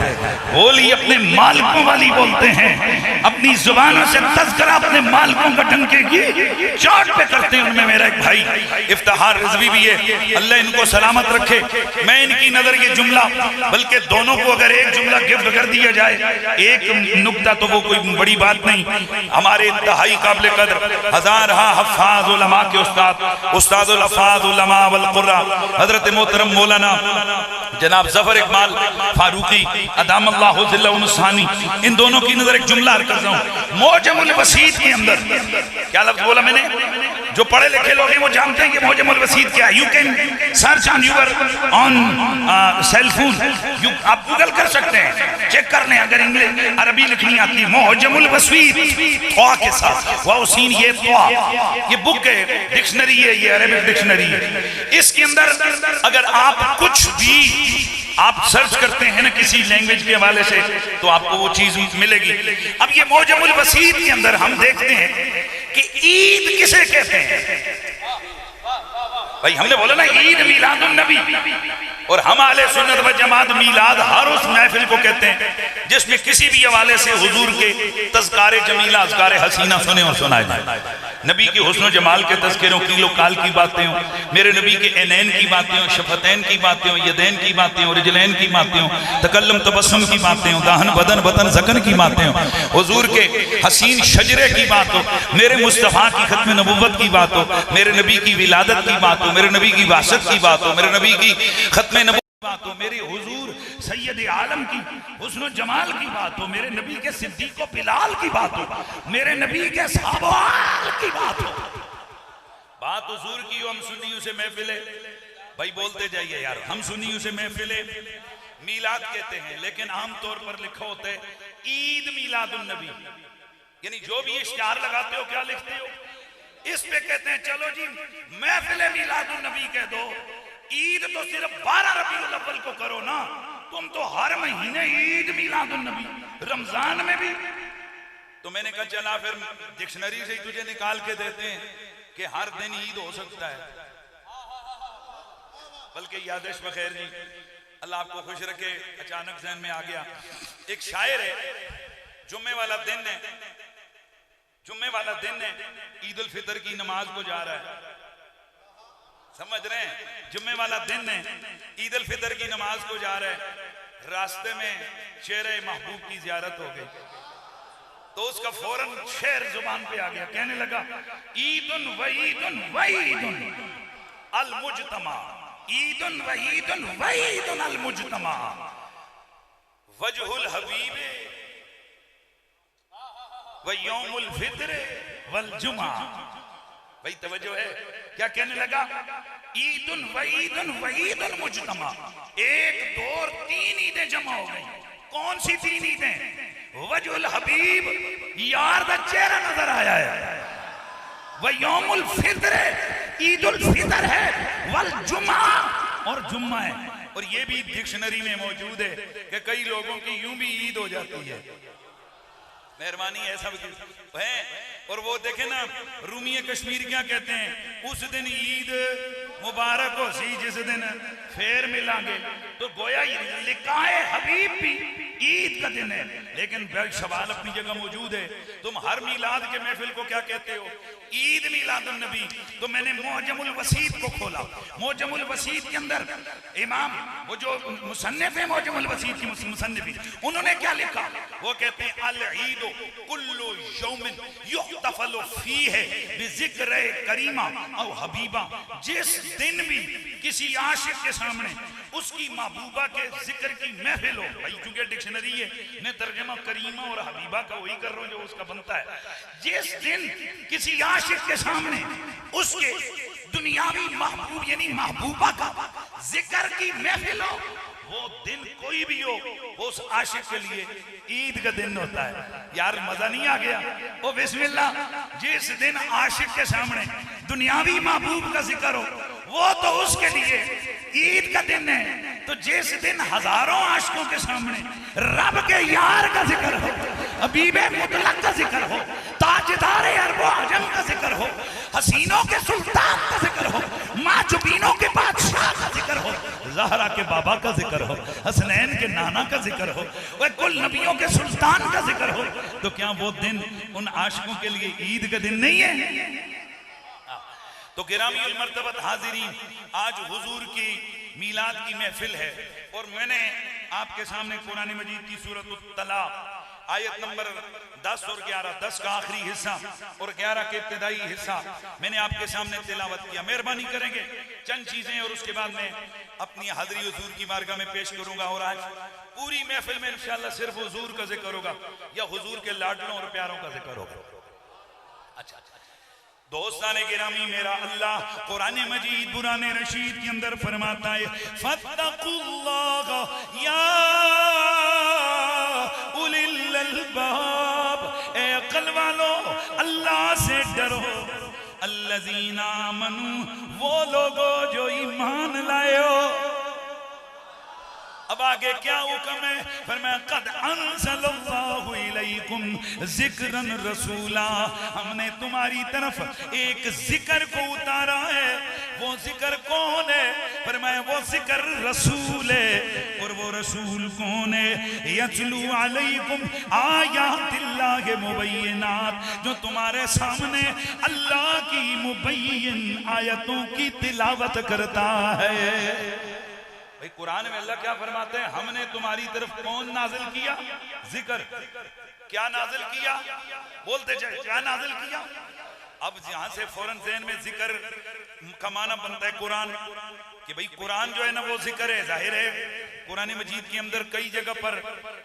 बोली अपने मालिकों वाली बोलते हैं, अपनी जुबानों से तज़किरा अपने मालिकों का डंके की चोट पे करते हैं। उनमें मेरा एक भाई इफ्तिखार रिजवी भी है, अल्लाह इनको सलामत रखे। मैं इनकी नजर ये जुमला, बल्कि दोनों को अगर एक जुमला गिफ्ट कर दिया जाए, एक नुक्ता, तो वो कोई बड़ी बात नहीं। हमारे इंतहाई काबिल कदर हजार हफ़ाज़ उलमा के उस्ताद अल्फाज़ उलमा वल कुर्रा हजरत मोहतरम मौलाना जनाब ज़फ़र इकबाल फारूकी अदामल्लाहु ज़िल्लहुल सानी, इन दोनों की नजर एक जुमला करता हूँ। मौजमुल वसीत के अंदर क्या लफ्ज़ बोला मैंने? जो पढ़े लिखे लोग हैं वो जानते हैं कि मौजमुल वसीत क्या है। You can search on you're on sale phone, आप गूगल कर सकते हैं, चेक कर लें। अगर इंग्लिश अरबी लिखनी आती है मौजमुल वसीत तवा के साथ, वाओ सीन ये तवा, ये बुक है, डिक्शनरी है, ये अरबिक डिक्शनरी है। इसके अंदर अगर आप कुछ भी आप सर्च करते हैं ना किसी लैंग्वेज के हवाले से तो आपको वो चीज मिलेगी। अब ये मौजमुल वसीत के अंदर हम देखते हैं कि ईद किसे कहते हैं। भाई हमने बोला ना ईद मिलादुन नबी, और हम आले सुन्नत व जमात मिलाद हर उस महफिल को कहते हैं जिसमें किसी भी हवाले से हुजूर के तज़कारे जमीला अज़कारे हसीना सुने और सुनाए जाए, नबी के हुस्न जमाल के तज़किरों किलो काल की बातें हो, मेरे नबी के ऐनैन की बातें हो, शफतैन की बातें हो, यदैन की बातें हो, रिजलैन की बातें हो, तकल्लुम तबस्सुम की बातें हो, दाहन बदन बतन ज़कन की बातें हो, हुजूर के हसीन शजरे की बात हो, मेरे मुस्तफ़ा की खत्म नबुव्वत की बात हो, मेरे नबी की विलादत की बात हो, मेरे नबी की वासत की बात हो, मेरे नबी की खत्म नबुव्वत बात हो, मेरे हुजूर सैयद आलम की हुस्न जमाल की बात हो, मेरे नबी के सिद्दीक व बिलाल की बात हो, मेरे नबी के सहाबाल की बात हो। बात हुजूर की हो, हम सुन्नियों से महफिल है, भाई बोलते जाइए यार, हम सुन्नियों से महफिल है मीलाद कहते हैं, लेकिन आमतौर पर लिखा होता है ईद मिलादुन नबी, यानी जो भी इश्तिहार लगाते हो क्या लिखते हो, इस पे कहते हैं चलो जी महफिल मिलादुन नबी कह दो, ईद तो सिर्फ 12 रबीउल अव्वल को करो ना, तुम तो हर महीने ईद मिलादुन नबी, रमजान में भी। तो मैंने कहा चला फिर डिक्शनरी से ही तुझे निकाल के देते हैं कि हर दिन ईद हो सकता है। बल्कि यादेश बखैर जी अल्लाह आपको खुश रखे, अचानक ज़हन में आ गया, एक शायर है, जुम्मे वाला दिन है, जुम्मे वाला दिन है, ईद उल फितर की नमाज को जा रहा है, समझ रहे हैं, जुम्मे वाला दिन है, ईद उल फितर की नमाज को जा रहा है, रास्ते में शेरे महबूब की जियारत हो गई, तो उसका फौरन शेर जुबान पे आ गया, कहने लगा ईदुन व ईदुन व ईदुन अल मुजतमा, ईदुन व ईदुन व ईदुन अल मुजतमा वजहुल हबीब व यौमुल फितर वल जुमा। भाई तवज्जो है, क्या कहने लगा, ईदुन व ईदुन व ईदुन मुजतमा, एक दो और तीन ईदें जमा हो गई। कौन सी तीन ईदें? वजहुल हबीब, यार दा चेहरा नजर आया है, व यौमुल फितर, ईद उल फितर है, वल जुमा, और जुम्मा है। और ये भी डिक्शनरी में मौजूद है कि कई लोगों की यूं भी ईद हो जाती है, मेहरबानी ऐसा भी है। और वो देखे ना रूमी कश्मीर क्या कहते हैं, उस दिन ईद मुबारक हो सी जिस दिन फेर मिलांगे, तो गोया लिकाए हबीब भी ईद का दिन है। लेकिन सवाल अपनी जगह मौजूद है, तुम हर मिलाद के महफिल को क्या कहते हो, ईद मिलादुन नबी। तो मैंने मौजमुल वसीत को खोला, मौजमुल वसीत के अंदर इमाम वो जो मुसन्निफ है मौजमुल वसीत की मुसन्निफ, उन्होंने क्या लिखा, वो कहते हैं अल ईद कुल्लु यौमिन युहतफलु फीहि बिज़िक्र करीमा औ हबीबा, जिस दिन भी किसी आशिक के सामने उसकी महबूबा के जिक्र की महफिल हो। भाई चूंकि डिक्शनरी है मैं तर्जमा करीमा और हबीबा का वही कर रहा हूं जो उसका बनता है। जिस दिन किसी आशिक के सामने उसके दुनियावी महबूब यानी महबूबा का जिक्र की महफिल हो, वो दिन कोई भी हो वो उस आशिक के लिए ईद का दिन होता है। यार मजा नहीं आ गया? ओ बिस्मिल्लाह, जिस दिन आशिक के सामने दुनियावी महबूब का जिक्र हो वो तो उसके लिए ईद का दिन है। तो जिस दिन हजारों आशिकों के सामने रब के यार का जिक्र हो, हबीबे मुतलक का जिक्र हो, ताजदारे अरब अजम का जिक्र हो, हसीनों के सुल्तान का जिक्र हो, माजुबीनों के बादशाह का जिक्र हो, ज़हरा के बाबा का जिक्र हो, हसनैन के नाना का जिक्र हो, वह कुल नबियों के सुल्तान का जिक्र हो, तो क्या वो दिन उन आशिकों के लिए ईद का दिन नहीं है? तो गिरामी मर्तबत हाजिरीन, आज हुजूर की मीलाद की महफिल है और मैंने आपके सामने कुरान मजीद की सूरत तलाक आयत नंबर 10 और 11, 10 का आखिरी हिस्सा और 11 के इब्तिदाई हिस्सा मैंने आपके सामने तिलावत किया। मेहरबानी करेंगे चंद चीजें और उसके बाद मैं अपनी हाजिरी हुजूर की बारगाह में पेश करूंगा। और आज पूरी महफिल में इंशाअल्लाह सिर्फ हुजूर का जिक्र होगा या हुजूर के लाडलों और प्यारों का जिक्र होगा। अच्छा, दोस्ताने गिरामी, मेरा अल्लाह कुरान मजीद कुरान रशीद के अंदर फरमाता है फत्तकुल्लाह या उलिल अलबाब, ए अक्ल वालो अल्लाह से डरो, अल्लज़ीना आमनू, वो लोगो जो ईमान लाए हो। अब आगे क्या हुक्म है? फरमाया कद अंज़लल्लाहु इलैकुम ज़िक्रन रसूला, हमने तुम्हारी तरफ एक जिक्र को उतारा है। वो जिक्र कौन है? फरमाया वो जिक्र रसूल है। और वो रसूल कौन है? यतलू अलैकुम आयातिल्लाहि मुबय्यिनात, जो तुम्हारे सामने अल्लाह की मुबय्यिन आयतों की तिलावत करता है। भाई कुरान में अल्लाह क्या फरमाते हैं? हमने तुम्हारी तरफ कौन नाजिल किया? जिक्र। क्या नाजिल किया? बोलते जाए, क्या नाजिल किया? अब यहां से फौरन ज़हन में जिक्र का माना बनता है कुरान, कि भाई कुरान जो है ना वो जिक्र है। जाहिर है कुरान मजीद के अंदर कई जगह पर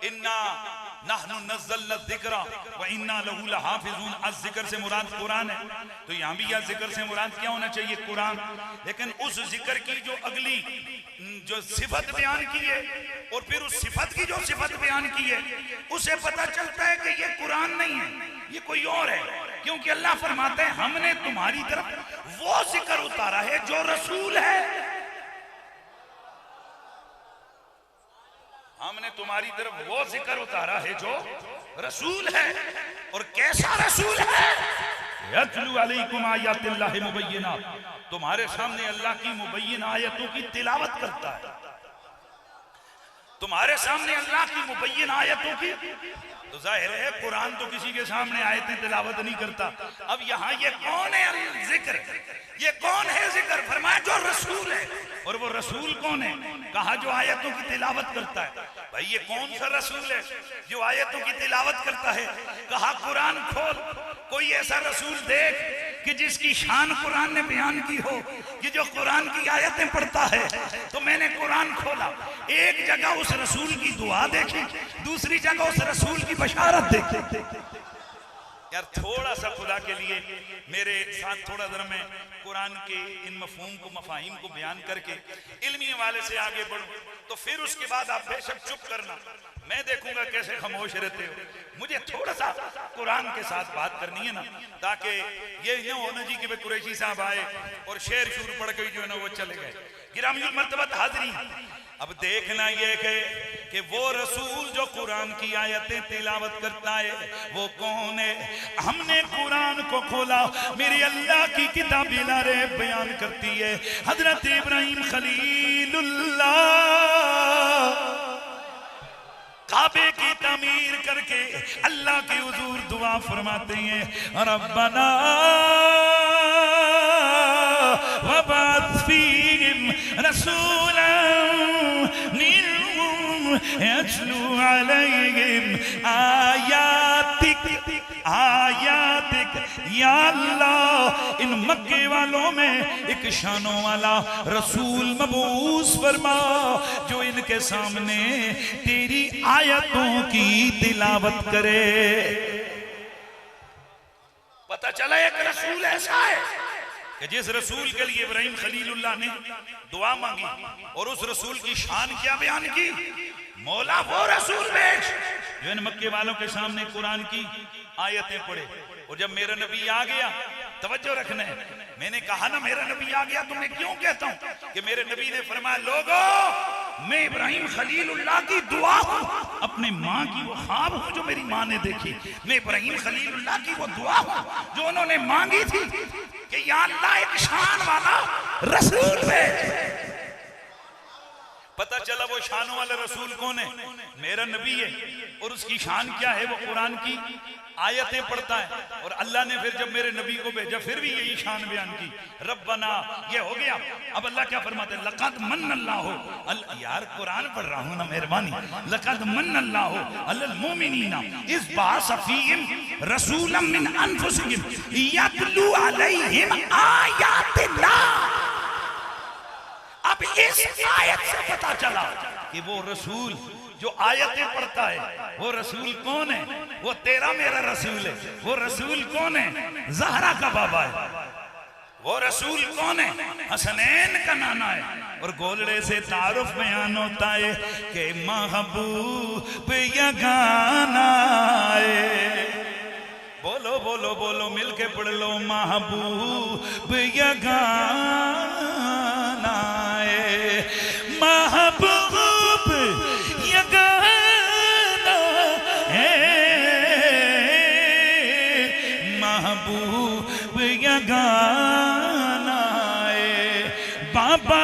इन्ना नहनु नज़्ज़लना ज़िक्रा व इन्ना लहू लहाफ़िज़ून, अज़ जिक्र से मुराद कुरान है। तो यहाँ भी यह जिक्र से मुराद क्या होना चाहिए? कुरान। लेकिन उस जिक्र की जो अगली जो सिफत बयान की है, और फिर उस सिफत की जो सिफत बयान की है, उसे पता चलता है कि ये कुरान नहीं है, ये कोई और है। क्योंकि अल्लाह फरमाते हैं हमने तुम्हारी तरफ वो जिक्र उतारा है जो रसूल है। हमने तुम्हारी तरफ वो जिक्र उतारा है जो रसूल है। और कैसा रसूल है? यतलू अलैकुम आयातिल्लाहि मुबय्यिनात, तुम्हारे सामने अल्लाह की मुबय्यिन आयतों की तिलावत करता है। तुम्हारे सामने अल्लाह की मुबय्यिन आयतों की, तो जाहिर है कुरान तो किसी के सामने आयतें तिलावत नहीं करता। अब यहाँ ये कौन है जिक्र? ये कौन है जिक्र? फरमाया जो रसूल है। और वो रसूल कौन है? कहा जो आयतों की तिलावत करता है। भाई ये कौन सा रसूल है जो आयतों की तिलावत करता है? कहा कुरान खोल, कोई ऐसा रसूल देख कि जिसकी शान कुरान ने बयान की हो, कि जो कुरान की आयतें पढ़ता है। तो मैंने कुरान खोला, एक जगह उस रसूल की दुआ देखी, दूसरी जगह उस रसूल की बशारत देखी। यार थोड़ा सा खुदा के लिए मेरे साथ थोड़ा जरा मैं कुरान के इन मफहूम को, मफाहिम को बयान करके इल्मी हवाले से आगे बढ़ूं, तो फिर उसके बाद आप बेशक चुप करना, मैं देखूंगा कैसे खामोश रहते हो। मुझे थोड़ा सा कुरान के साथ बात करनी है ना, ताकि ये न हो ना जी कि कुरैशी साहब आए और शेर शुरू पढ़ के जो है ना वो चले गए। गिरामी मर्तबत हाज़री, अब देखना यह है कि वो रसूल जो कुरान की आयतें तिलावत करता है वो कौन है? हमने कुरान को खोला, मेरी अल्लाह की किताब बयान करती है हजरत इब्राहिम खलीलुल्लाह काबे की तामीर करके अल्लाह के हुजूर दुआ फरमाते हैं, रब्बना वबअथ फीहिम रसूलन मिनहुम यतलू अलैहिम आयातिक या अल्लाह, इन मक्के वालों में एक शानों वाला रसूल मबूस फरमा जो इनके सामने तेरी आयतों की तिलावत करे। पता चला एक रसूल ऐसा है कि जिस रसूल के लिए इब्राहिम खलीलुल्लाह ने दुआ मांगी, और उस रसूल की शान क्या बयान की? मौला वो रसूल भेज जो इन मक्के वालों के सामने कुरान की आयतें पढ़े। और जब मेरा नबी आ गया, तवज्जो रखना है, मैंने कहा ना मेरा नबी आ गया, तो मैं क्यों कहता हूं कि मेरे नबी ने फरमाया लोगों मैं इब्राहिम खलीलुल्लाह की दुआ हूं, अपने माँ की वो ख्वाब हूं जो मेरी माँ ने देखी। मैं इब्राहिम खलीलुल्लाह की वो दुआ हूं जो उन्होंने मांगी थी कि या अल्लाह एक शान वाला रसूल भेज। पता चला वो शान वाला रसूल कौन है? मेरा नबी है। और उसकी शान क्या है? वो कुरान की आयतें पढ़ता है। और अल्लाह ने फिर जब मेरे नबी को भेजा फिर भी यही शान बयान की, रब्बना, ये हो गया। अब अल्लाह क्या फरमाते हैं? लक़द मन्नल्लाहु, यार कुरान पढ़ रहा हूं ना, मेहरबानी, लक़द मन्नल्लाहु अलल मुमिनीना इज़ बअस फ़ीहिम रसूलन मिन अनफुसिहिम यतलू अलैहिम आयातिल्लाह। अब इस आयत से पता चला कि वो रसूल जो आयतें पढ़ता है वो रसूल कौन है? वो तेरा मेरा रसूल है। वो रसूल कौन है? ज़हरा का बाबा है। वो रसूल कौन है? हसनैन का नाना है। और गोलड़े से तारुफ बयान होता है कि महबूब यगाना है। बोलो बोलो बोलो मिलके पढ़ लो, महबूब यगाना है। महबूब यगाना है। महबूब यगाना है। बाबा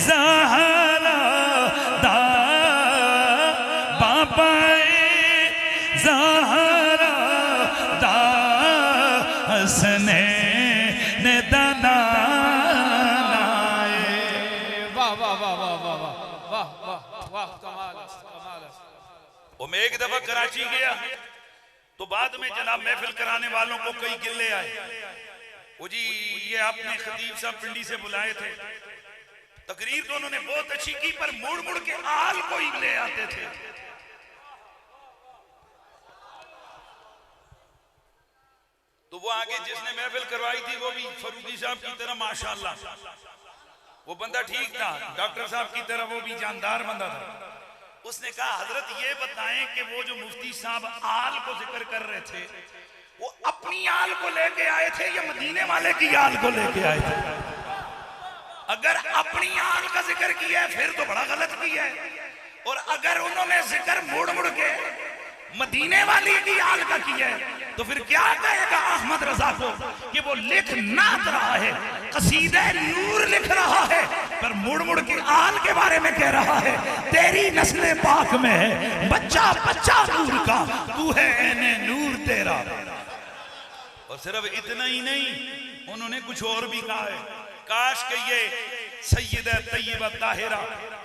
ज़हरा दा, बाबा ज़हरा दा, हसनैन दा नाना है। वाह वाह वाह वाह वाह वाह वाह वाह, कमाल कमाल। वो मैं एक दफा कराची गया तो बाद में जनाब महफिल कराने वालों को कई गिले आए। वो जी ये आपने खतीब साहब पिंडी से बुलाए थे, तकरीर तो उन्होंने बहुत अच्छी की, पर मुड़ मुड़ के आल को ही ले आते थे। तो वो आगे जिसने महफिल करवाई थी वो भी फरूकी साहब की तरह माशाअल्लाह वो बंदा ठीक था, डॉक्टर साहब की तरह वो भी जानदार बंदा था। उसने कहा हजरत ये बताएं कि वो जो मुफ्ती साहब आल को जिक्र कर रहे थे वो अपनी आल को लेके आए थे या मदीने वाले की आल को लेके आए थे? अगर अपनी आल का जिक्र किया है फिर तो बड़ा गलत किया है, और अगर उन्होंने जिक्र मुड़ मुड़ के मदीने वाली की आल का किया है तो फिर क्या कहेगा अहमद रजा को कि वो लिख नात रहा है, कसीदे नूर लिख रहा है, पर मुड़ मुड़ के आल के बारे में कह रहा है तेरी नस्ल पाक में है बच्चा बच्चा नूर का, तू है ऐने नूर तेरा। और सिर्फ इतना ही नहीं, उन्होंने कुछ और भी कहा है, काश के ये सैयदा तय्यबा ताहिरा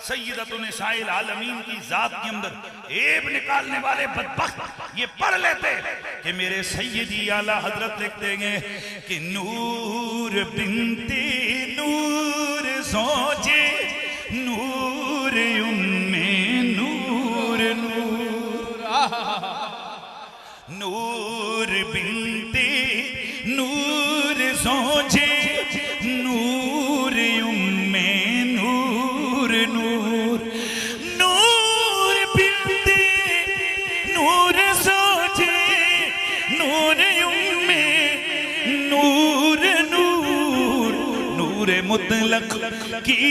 सैयदतुन निसाइल आलमीन की जात के अंदर ऐब निकालने वाले बदबख्त ये पढ़ लेते कि मेरे सैयदी आला हजरत लिख देंगे कि नूर बिनते नूर सोचे नूर उम्मे नूर नूर, नूर बिनते नूर सोचे नूर उम्मे नूर नूर, नूर बिनते नूर सोचे नूर उम्मे नूर नूर, नूर मुतलक की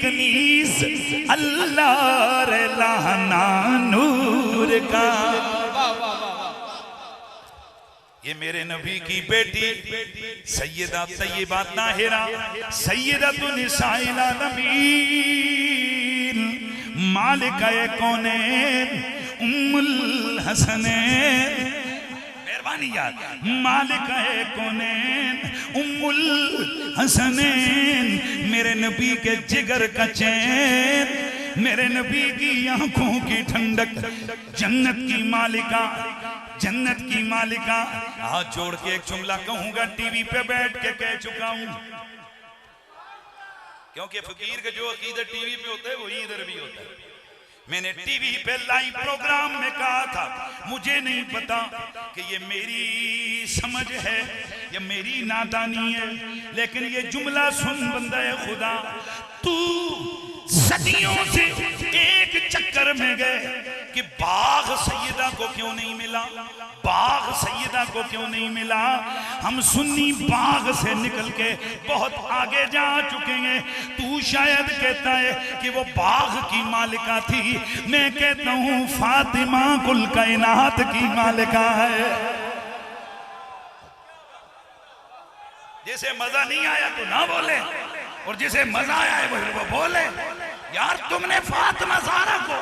कनीज अल्लाह रे लाना नूर का। ये मेरे नबी की बेटी सैयदा तय्यबा ताहिरा सैयदतुन निसाइल आलमीन मालिकाए कौनैन उम्मुल हसनैन, मेहरबानी यार, मालिकाए कौनैन उम्मुल हसनैन, मेरे नबी के जिगर का चैन, मेरे नबी की आंखों की ठंडक, जन्नत की मालिका, जन्नत की मालिका। हाथ जोड़ के एक जुमला कहूंगा, टीवी पे बैठ के कह चुका हूं, क्योंकि फकीर के जो अकीदत टीवी पे होता है वही इधर भी होता है। मैंने टीवी पे लाइव प्रोग्राम में कहा था, मुझे नहीं पता कि ये मेरी समझ है या मेरी नादानी है, लेकिन ये जुमला सुन बंदा है खुदा, तू सदियों से एक चक्कर में गए कि बाग सैयदा को क्यों नहीं मिला, बाग सैयदा को क्यों नहीं मिला। हम सुन्नी बाग से निकल के बहुत आगे जा चुके हैं। तू शायद कहता है कि वो बाग की मालिका थी, मैं कहता हूं फातिमा कुल कायनात की मालिका है। जिसे मजा नहीं आया तो ना बोले, और जिसे मजा आया है वो बोले। यार तुमने फातिमा ज़हरा को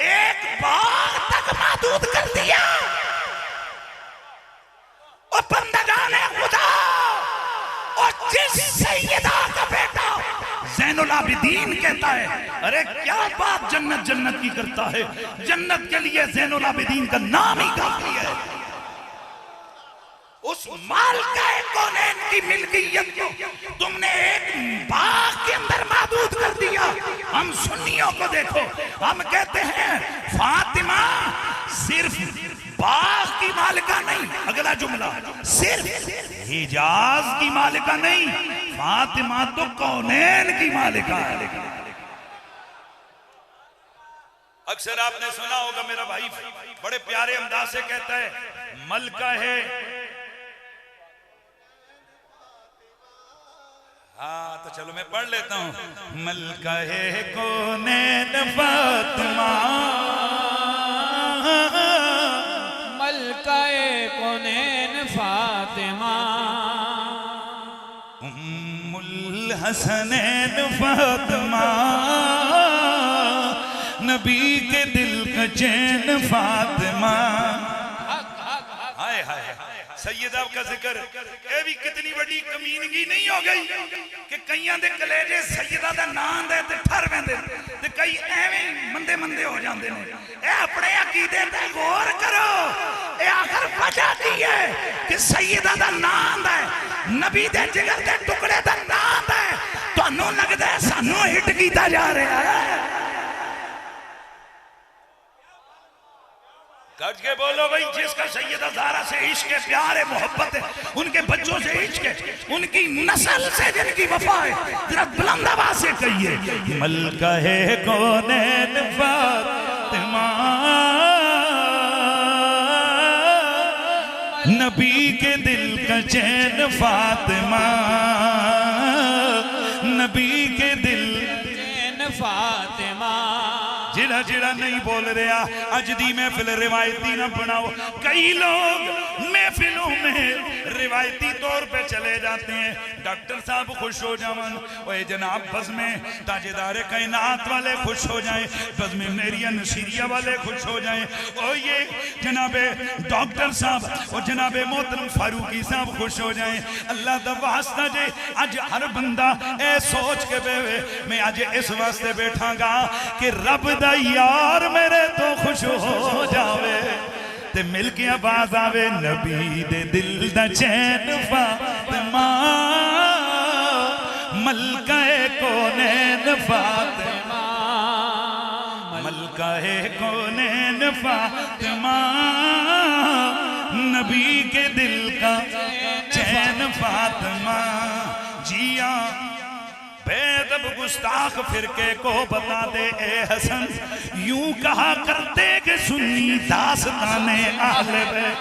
एक बार तक महदूद कर दिया, और बंदगाने खुदा, और जिस सैयदा का बेटा ज़ैनुल आबिदीन कहता है, अरे क्या बात जन्नत जन्नत की करता है, जन्नत के लिए ज़ैनुल आबिदीन का नाम ही काफी है। उस मालिका कौनैन की मिल्कियत को तुमने एक बाग के अंदर महदूद कर दिया। हम सुन्नियों को देखो, हम कहते हैं फातिमा सिर्फ बाग की मालिका नहीं, अगला जुमला सिर्फ हिजाज की मालिका नहीं, फातिमा तो कौनैन की मालिका है। अक्सर आपने सुना होगा, मेरा भाई बड़े प्यारे अंदाज से कहता है मलका है। हाँ तो चलो मैं पढ़ लेता हूं। मलका है कौनैन फातिमा, मलका कौनैन फातिमा, उम्मुल हसनैन फातिमा, नबी के दिल का चैन फातिमा। हाय हाय सैयदा का जिक्र, ये भी कितनी बड़ी कमीनगी नहीं हो गई कि कईयां दे कलेजे सैयदा दा नाम दे ते ठर वेंदे ते कई एवें मंदे मंदे हो जांदे ने। ए अपने अकीदे ते गौर करो, ए आखिर वजह की है कि सैयदा दा नाम है, नबी दे जिगर दे टुकड़े दा नाम है। तुहानू लगदा है सानू हिट कीता जा रहा है? गज के बोलो भाई, जिसका सैयदा ज़हरा से इश्क है, प्यार है, मोहब्बत है, उनके बच्चों से इश्क है, उनकी नस्ल से जिनकी वफा है, जरा बुलंद आवाज से कहिए मलका है कौनैन फातिमा, नबी के दिल का चैन फातिमा, नबी के दिल चैन फातिमा। जिड़ा जिड़ा नहीं बोल रहा अज दी महफिल रिवायती ना बनाओ। कई लोग महफिलों में रिवायती तौर पे चले जाते हैं, डॉक्टर साहब खुश हो जावन, ओए जनाब बस में ताजेदार कायनात वाले खुश हो जाएं, बस में मेरिया नसीरिया वाले खुश हो जाएं, ओ ये जनाबे डॉक्टर साहब और जनाबे मोहतरम फारूकी साहब खुश हो जाएं। अल्लाह दा वास्ता जे अज हर बंदा ए सोच के बेवे मैं अज इस वास्ते बैठागा कि रब दा यार मेरे तो खुश हो जावे ते मिल के आवाज आवे नबी दे दिल दा चैन फातिमा, मलका कौनैन फातिमा, मलका कौनैन फातिमा, नबी के दिल का चैन फातिमा। जिया बेदब गुस्ताख फिरके को बता दे ए हसन, यूं कहा करते कि सुन्नी दास्ताने आहले बैत।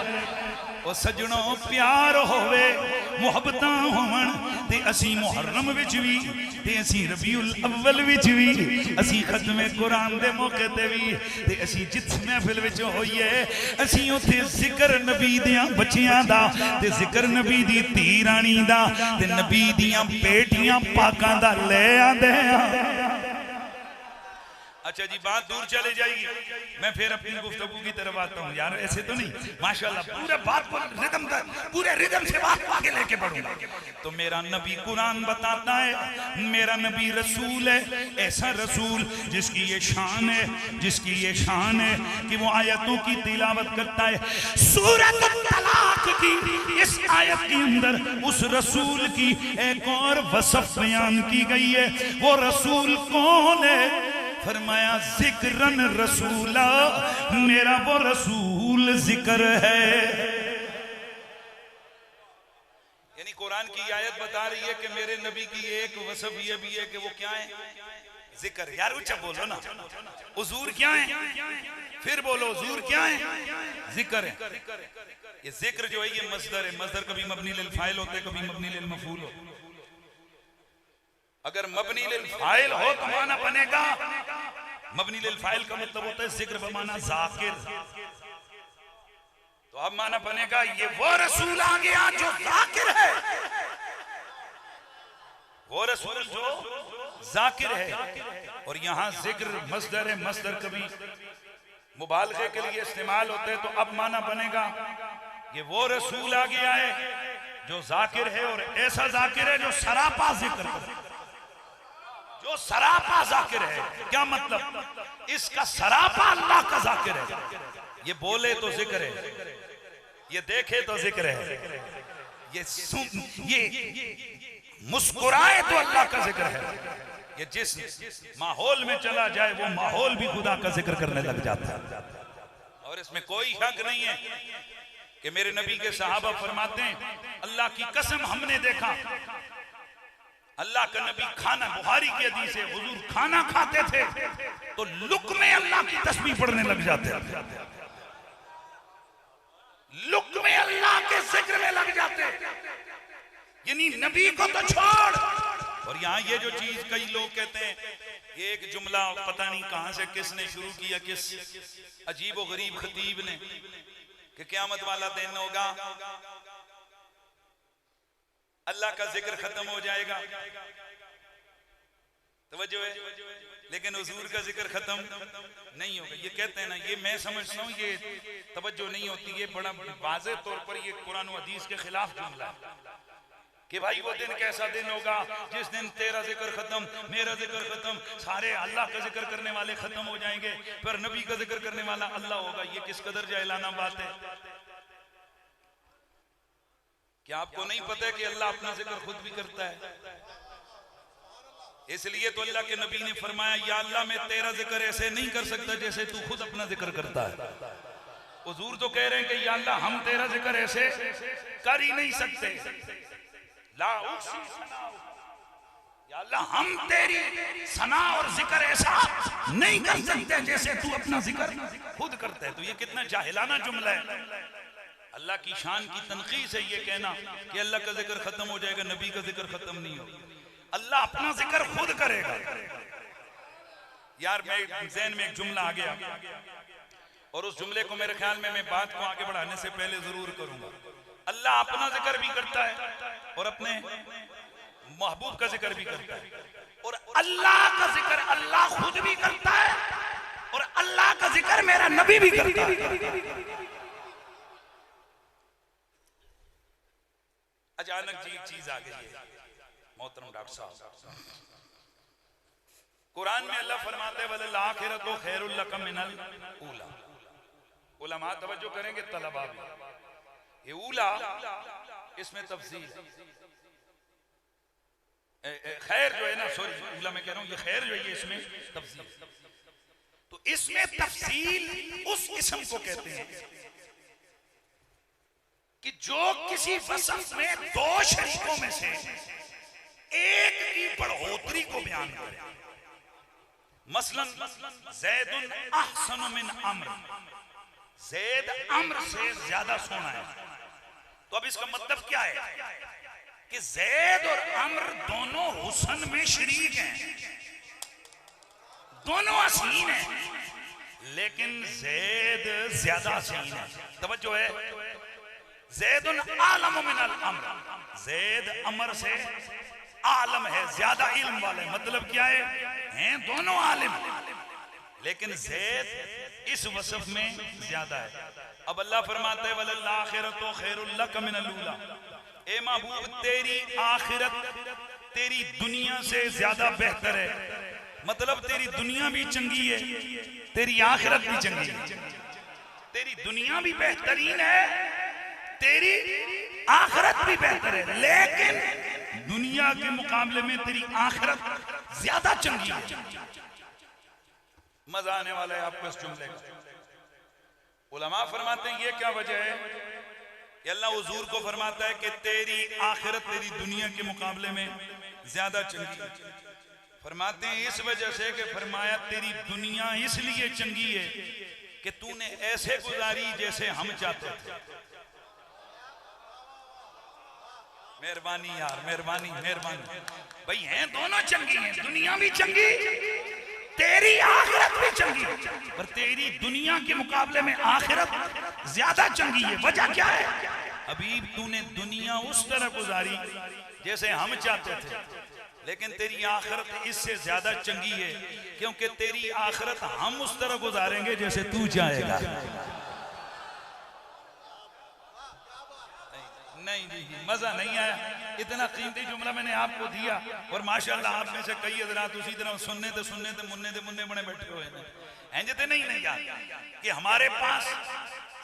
ओ सजनों प्यार होवे मुहब्बतां होवन ते असी मुहर्रम विच भी ते असी रबीउल अव्वल विच भी असी खत्मे कुरान दे मौके ते भी ते असी जिस महफिल विच होइए असी उथे जिक्र नबी दियां बच्चियां दा ते जिक्र नबी दी धी रानी दा ते नबी दियां बेटियां पाकां दा ले आंदे हां। अच्छा जी बात दूर चले जाएगी, मैं फिर अपनी गुफ्तगू की तरफ आता हूँ। यार ऐसे तो नहीं, माशाल्लाह पूरे बात पर रिदम पूरे रिदम से बात आगे लेके बढ़ूंगा। तो मेरा नबी कुरान बताता है, मेरा नबी रसूल है, ऐसा रसूल जिसकी ये शान है, जिसकी ये शान है कि वो आयतों की तिलावत करता है। सूरत तलाक की इस आयत के अंदर उस रसूल की एक और वसफ बयान की गई है। वो रसूल कौन है? फरमाया जिक्रन रसूला, मेरा वो रसूल जिक्र है। यानी कुरान की आयत बता रही है कि मेरे नबी की एक वसफ ये भी है कि वो क्या है? जिक्र। यार ऊंचा बोलो ना, हुजूर क्या है? फिर बोलो हुजूर क्या है? जिक्र है। ये जिक्र जो है ये मस्दर है। मस्दर कभी मबनी लिल फाइल होते, कभी मबनी लिल मफूल हो। अगर मबनी लिल फाइल हो तो माना बनेगा, मबनी लिल फाइल का मतलब होता है जिक्र बमाना जाकिर। तो अब माना बनेगा ये वो रसूल आ गया जो जाकिर है, वो रसूल जो जाकिर है। और यहां जिक्र मस्दर है। मस्दर कभी मुबालगे के लिए इस्तेमाल होते हैं, तो अब माना बनेगा ये वो रसूल आ गया है जो जाकिर है, और ऐसा जाकिर है जो सरापा जिक्र करे, जो सरापा जाकिर है। क्या मतलब? इसका सरापा अल्लाह का जाकिर है। ये बोले तो जिक्र है, ये देखे तो जिक्र है, ये मुस्कुराए तो अल्लाह का जिक्र है। ये जिस माहौल में चला जाए वो माहौल भी खुदा का जिक्र करने लग जाता है। और इसमें कोई शक नहीं है कि मेरे नबी के सहाबा फरमाते हैं, अल्लाह की कसम हमने देखा अल्लाह का नबी खाना, बुखारी की हदीस है, हुजूर खाना खाते थे तो लुक में अल्लाह की तस्बीह पढ़ने लग जाते, लुक में अल्लाह के जिक्र में लग जाते। यानी नबी को तो छोड़। और यहाँ ये जो चीज कई लोग कहते हैं, ये एक जुमला पता नहीं कहां से किसने शुरू किया, किस अजीब व गरीब खतीब ने, कि क़यामत वाला दिन होगा, अल्लाह का जिक्र खत्म हो जाएगा। तवज्जो है, लेकिन हुजूर का जिक्र खत्म नहीं होगा। ये कहते हैं ना, ये मैं समझता हूँ ये तवज्जो नहीं होती, ये बड़ा वाज़ेह तौर पर ये कुरान और हदीस के खिलाफ जुमला है कि भाई वो दिन कैसा दिन होगा जिस दिन तेरा जिक्र खत्म, मेरा जिक्र खत्म, सारे अल्लाह का जिक्र करने वाले खत्म हो जाएंगे, पर नबी का जिक्र करने वाला अल्लाह होगा। ये किस कदर जाहिलाना बात है। क्या आपको नहीं पता है कि अल्लाह अपना जिक्र खुद भी करता है? इसलिए तो अल्लाह के नबी ने फरमाया, या अल्लाह मैं तेरा जिक्र ऐसे नहीं कर सकता जैसे तू खुद अपना जिक्र करता है। हुजूर तो कह रहे हैं कि या अल्लाह हम तेरा जिक्र ऐसे कर ही नहीं सकते, ला उसी सना, या अल्लाह हम तेरी सना और जिक्र ऐसा नहीं कर सकते जैसे तू अपना जिक्र खुद करता है। तो ये कितना जाहिलाना जुमला है। अल्लाह की शान की तनकीस है ये कहना कि अल्लाह का जिक्र खत्म हो जाएगा, नबी का जिक्र खत्म नहीं होगा। अल्लाह अपना जिक्र खुद करेगा। यार मैं ज़हन में एक जुमला आ गया और उस जुमले को मेरे ख्याल में मैं बात को आगे बढ़ाने से पहले जरूर करूंगा। अल्लाह अपना जिक्र भी करता है और अपने महबूब का जिक्र भी करता है, और अल्लाह का जिक्र अल्लाह खुद भी करता है और अल्लाह का जिक्र मेरा नबी भी करता है। अचानक जी एक चीज आ गई है मोहतरम डॉक्टर साहब, कुरान में अल्लाह फरमाते हैं वल आखिरतु खैरुल लक मिनल ऊला। उलमा तवज्जो करेंगे, तलबा भी, ये ऊला इसमें तफसील खैर जो है ना, सॉरी ऊला मैं कह रहा हूं, ये खैर जो है इसमें तफसील। तो इसमें तफसील उस किस्म को कहते हैं कि जो किसी वसफ में दो शरीकों में से एक की बढ़ोतरी को बयान करे। मसलन ज़ैदुन अहसनु मिन अम्र, ज़ैद अम्र से ज्यादा सोना है। तो अब इसका मतलब क्या है कि ज़ैद और अम्र दोनों हुस्न में शरीक हैं, दोनों हसीन हैं, लेकिन ज़ैद ज्यादा हसीन है। तवज्जो है, ज़ैदुन आलम मिनल अम्र, ज़ैद अमर से आलम है, ज्यादा इल्म वाले। मतलब क्या है, हैं दोनों आलिम, लेकिन ज़ैद इस वसफ में ज्यादा है। अब अल्लाह फरमाते हैं वलल आखिरतु खैरुल लक मिनल ऊला, ए महबूब तेरी आखिरत तेरी दुनिया से ज्यादा बेहतर है। मतलब तेरी दुनिया भी चंगी है, तेरी आखिरत भी चंगी है। तेरी दुनिया भी बेहतरीन है, तेरी आखिरत भी बेहतर है, लेकिन दुनिया के मुकाबले में तेरी आखिरत ज्यादा चंगी है। मजा आने वाला है आपको इस जुमले का। उलमा फरमाते हैं ये क्या वजह है कि अल्लाह हुजूर को फरमाता है कि तेरी आखिरत तेरी दुनिया के मुकाबले में ज्यादा चंगी है। फरमाते हैं इस वजह से कि फरमाया तेरी दुनिया इसलिए चंगी है कि तूने ऐसे गुजारी जैसे हम चाहते थे। मेहरबानी यार, मेहरबानी मेहरबानी भाई, हैं दोनों चंगी हैं, दुनिया भी चंगी तेरी आखिरत भी चंगी, पर तेरी दुनिया के मुकाबले में आखिरत ज्यादा चंगी है। वजह क्या है? हबीब तूने दुनिया उस तरह गुजारी जैसे हम चाहते थे, लेकिन तेरी आखिरत इससे ज्यादा चंगी है, क्योंकि तेरी आखिरत हम उस तरह गुजारेंगे जैसे तू चाहेगा। नहीं जी, मजा नहीं आया। इतना कीमती जुमला मैंने आपको दिया और माशाल्लाह आप में से कई हजरात उसी तरह सुनने थे मुन्ने बने बैठे हुए हैं। इंजते नहीं यार कि हमारे पास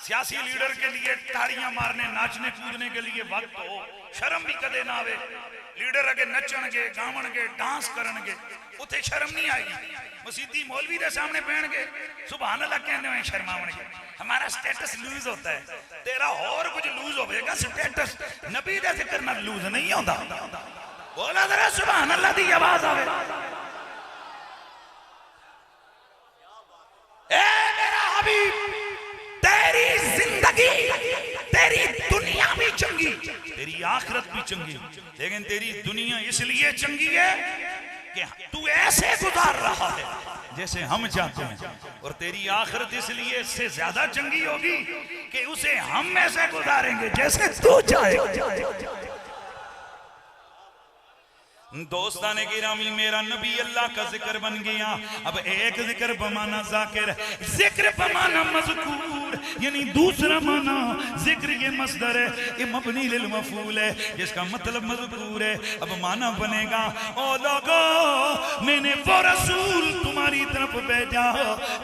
सियासी लीडर के लिए ताड़ियां मारने नाचने कूदने के लिए वक्त हो, शर्म भी कदे ना आवे। लीडर अगे नचणगे गावणगे डांस करनगे उथे शर्म नहीं आएगी। मसीदी मौलवी के सामने बहनगे सुभान अल्लाह कहने में शर्मावणगे। हमारा स्टेटस लूज होता है, तेरा और कुछ लूज होगा स्टेटस। नबी का जिक्र ना लूज नहीं होता। बोला जरा सुभान अल्लाह की आवाज आवे। ए मेरा हबीब, तेरी जिंदगी तेरी दुनिया भी चंगी, तेरी आखिरत भी चंगी, लेकिन तेरी दुनिया इसलिए चंगी है कि तू ऐसे गुजार रहा है जैसे हम चाहते हैं, और तेरी आखिरत इसलिए इससे ज्यादा चंगी होगी कि उसे हम ऐसे गुजारेंगे जैसे तू चाहे। दोस्ताने गिरामी, मेरा नबी अल्लाह का जिक्र बन गया। अब एक जिक्र बमाना जाकिर, जिक्र बमाना मज़कूर, यानी दूसरा माना जिक्र ये मस्दर है, ये मबनी लिल मफूल है, जिसका मतलब मज़कूर है। अब माना बनेगा ओ लोगो मैंने वो रसूल तुम्हारी तरफ भेजा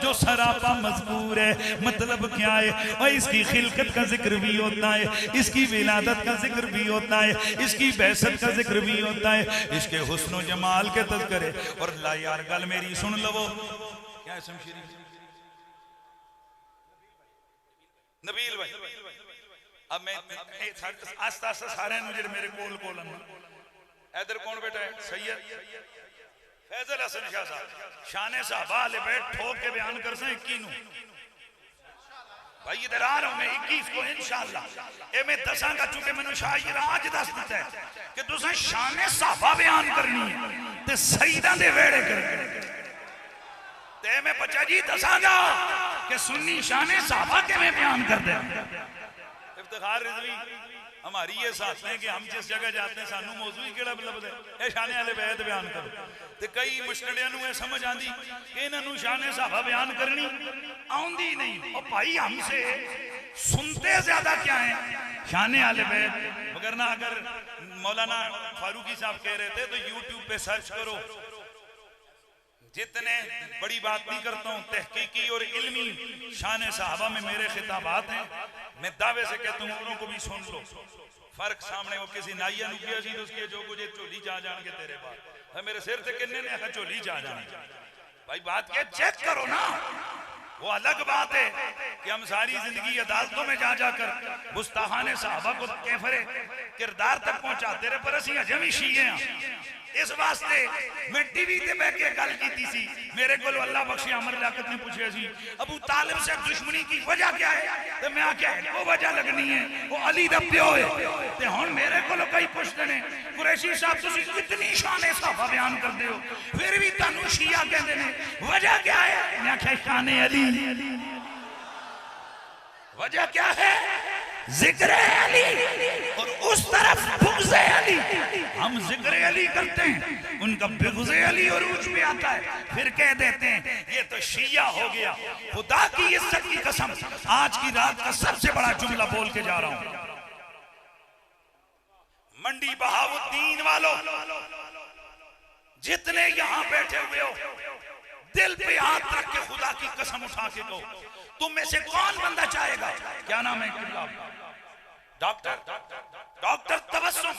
जो सरापा मज़कूर है। मतलब क्या है? और इसकी खिलकत का जिक्र भी होता है, इसकी विलादत का जिक्र भी होता है, इसकी बैसत का जिक्र भी होता है, इसके हुस्न जमाल के तज़किरे। और ला यार गल मेरी सुन लो, क्या है शमशीरी नबील भाई। अब मैं आस्ता आस्ता सारे मेरे कोल कोल इधर कौन बैठा है? सैयद फैजल हसन शाह साहब शाने साहबा ले बैठ ठोक के बयान कर से 21 नू भाई इधर आ रहा हूं मैं 21 को इंशाअल्लाह। ए मैं दसांगा चूंकि मैंने शायर आज दस दिता है कि तुसें शाने साहबा बयान करनी है ते सईदा दे वेड़े करने ते मैं बच्चा जी दसांगा कि सुन्नी शाने साहबा के में बयान कर दे। इफ्तिखार रिजवी हमारी ये साथ है कि हम जिस जगह जाते हैं सानू मौजू ही केड़ा लभदा है, शाने वाले बैत बयान करो। ते कई मुश्तड़ियां नूं समझ आंदी कि इन्हां नूं शाने साहबा बयान करनी आउंदी नहीं। और भाई हमसे सुनते ज्यादा क्या है शाने वाले बैत। मगर ना अगर मौलाना फारूकी साहब कह रहे थे तो यूट्यूब पे सर्च करो, जितने बड़ी बात नहीं करता हूं, तहकीकी और इल्मी शान साहबा में मेरे खिताबात हैं। मैं दावे से कहता हूं औरों को भी सुन लो। फर्क सामने वो किसी नाइया नु किया सी तो उसकी जो कुछ झोली जा जाएंगे तेरे बाद मेरे सिर से किन्ने ने झोली जा जाएंगे। भाई बात क्या चेक करो ना। वो अलग बात है कि हम सारी जिंदगी अदालतों में जा जाकर गुस्ताखाने साहबा को कैफरे किरदार तक पहुंचाते रहे, पर असी अजे भी शीए हैं। इस वास्ते मैं टीवी ते बैठ के गल की सी। मेरे को अल्लाह बख्शे अमर लियाकत ने पूछे सी अबू तालिब से दुश्मनी की वजह क्या है, तो मैं आख्या वो वजह लगनी है वो अली दा प्यो है। ते हुण मेरे को कई पुछदे ने कुरैशी साहब तुसी कितनी शान साहबा बयान करदे हो फिर भी तुहानू शिया कहंदे ने, वजह क्या है? मैं आख्या शान अली। वजह क्या है? जिक्र अली और उस तरफ बुग़्ज़ अली। हम जिक्र अली करते हैं, उनका बुग़्ज़ अली और उस पे आता है, फिर कह देते हैं ये तो शिया हो गया। खुदा की इज्जत की कसम आज की रात का सबसे बड़ा जुमला बोल के जा रहा हूं। मंडी बहाउद्दीन वालों जितने यहां बैठे हुए हो, दिल पे हाथ रख के खुदा की कसम उठा के कहो तुम में से कौन बंदा चाहेगा? क्या नाम है? डॉक्टर तबस्सुम।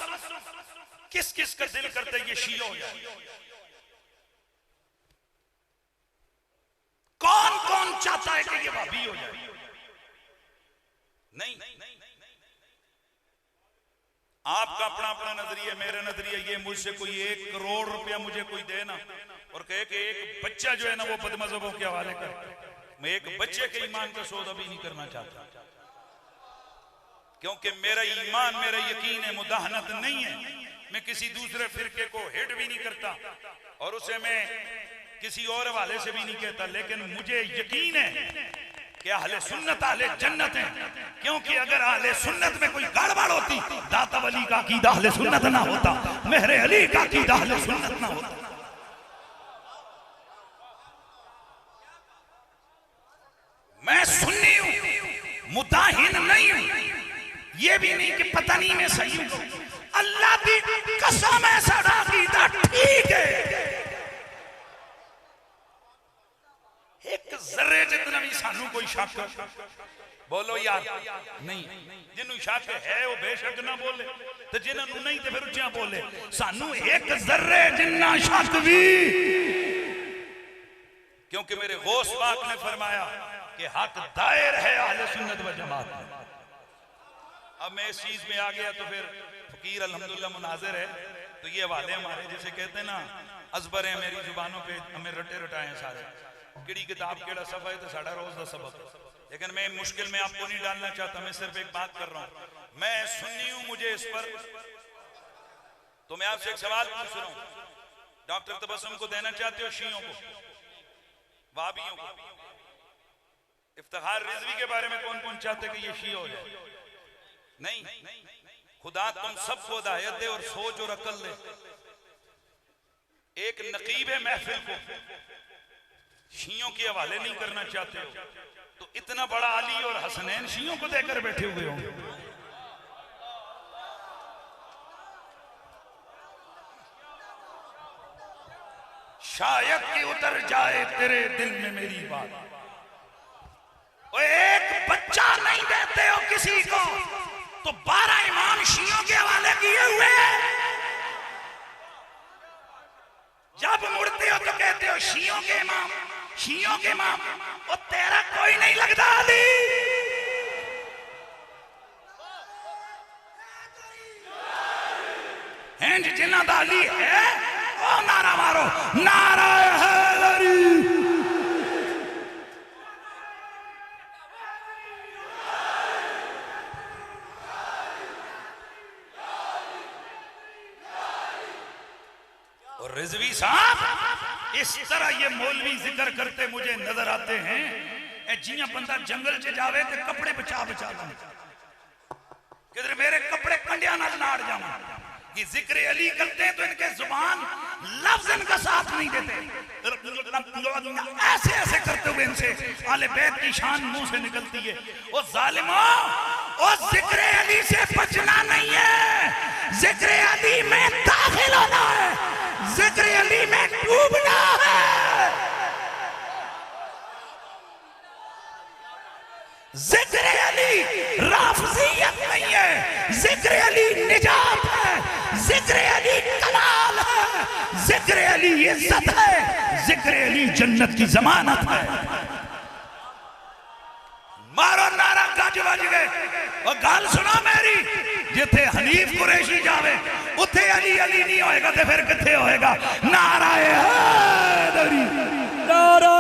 किस किस का दिल करते ये शिया हो जाए? कौन कौन चाहता है कि ये भाभी हो जाए? नहीं, आपका अपना अपना नजरिया, मेरा नजरिया ये, मुझसे कोई 1 करोड़ रुपया मुझे कोई देना और कहे कि एक बच्चा जो है ना वो बदमज़हबों के हवाले कर, मैं एक बच्चे के ईमान का सौदा भी नहीं करना चाहता, क्योंकि मेरा ईमान, मेरा यकीन है मुदाहनत नहीं है। मैं किसी दूसरे फिरके को हिट भी नहीं करता और उसे मैं किसी और हवाले से भी नहीं कहता, लेकिन मुझे यकीन है कि अहले सुन्नत अहले जन्नत हैं, क्योंकि अगर अहले सुन्नत में कोई गड़बड़ होती दाता वली का अकीदा अहले सुन्नत ना होता, मेहरे अली का अकीदा अहले सुन्नत ना होता। मैं सुन्नी हूं, मुदाहिन नहीं हूं, ये भी नहीं कि पता नहीं मैं सही हूं। अल्लाह की कसम है साडा अकीदा ठीक है। एक जर्रे जितना भी सानू कोई शक बोलो यार नहीं, जिन्हों शक है वो बेशक ना बोले, तो जिन्होंने नहीं तो फिर उच्चा बोले। सानू एक जर्रे जिन्ना शक भी, क्योंकि मेरे गौस पाक ने फरमाया कि हक दायर है अहले सुन्नत व जमात में। अब मैं इस चीज में आ गया तो फिर फकीर अल्हम्दुलिल्लाह मुनाजिर है, तो ये हवाले हमारे जैसे कहते हैं ना अजबर है मेरी जुबानों पे, हमें रटे रटाए सारे किड़ी किताब केड़ा सफा है तो साड़ा रोज का सबक। लेकिन मैं मुश्किल में आपको नहीं डालना चाहता, मैं सिर्फ एक बात कर रहा हूं, मैं सुन्नी हूं, मुझे इस पर तो मैं आपसे एक सवाल पूछ रहा हूं, डॉक्टर तबस्सुम को देना चाहते हो शियों को, वाबियों को? इफ्तिखार रिजवी के बारे में कौन कौन चाहते कि ये शी हो जाए? नहीं, खुदा तुम सबको हिदायत दे और सोच और अकल दे। एक नकीब है महफिल को शियों के हवाले नहीं करना चाहते हो, तो इतना बड़ा अली और हसनैन शियों को देकर बैठे हुए होंगे। शायद कि उतर जाए तेरे दिल में मेरी बात। और एक बच्चा नहीं देते हो किसी को, तो 12 इमाम शियों के हवाले किए हुए। जब मुड़ते हो तो कहते हो शियों के इमाम, शियों के इमाम, और तेरा कोई नहीं लगता अली। हैं जिन्ना दा अली है ओ नारा मारो, नारा हैदरी। और रिजवी साहब इस तरह ये मौलवी जिक्र करते मुझे नजर आते हैं, जिया बंदा जंगल च जावे तो कपड़े बचा बचा ला, किधर मेरे कपड़े कंडिया नाल नाड़ जावा। ये जिक्र अली करते हैं तो इनके जुबान लफ्ज इनका साथ नहीं देते, ऐसे ऐसे करते हुए इनसे आले बैत की शान मुंह से निकलती है। ओ जालिमो, ओ जिक्र अली से बचना नहीं है, जिक्र अली में दाखिल होना है, जिक्र अली में डूबना है। जिक्र अली राफजियत नहीं है, जिक्र अली निजात है, जिक्र अली कलाल है, जिक्र अली इज्जत है, जिक्र अली जन्नत की जमानत है। मारो नारा गज बज गए। और गाल सुनो मेरी, जिथे हनीफ कुरैशी जावे उथे अली अली नहीं होएगा तो फिर किथे होएगा? नारा हैदरी, नारा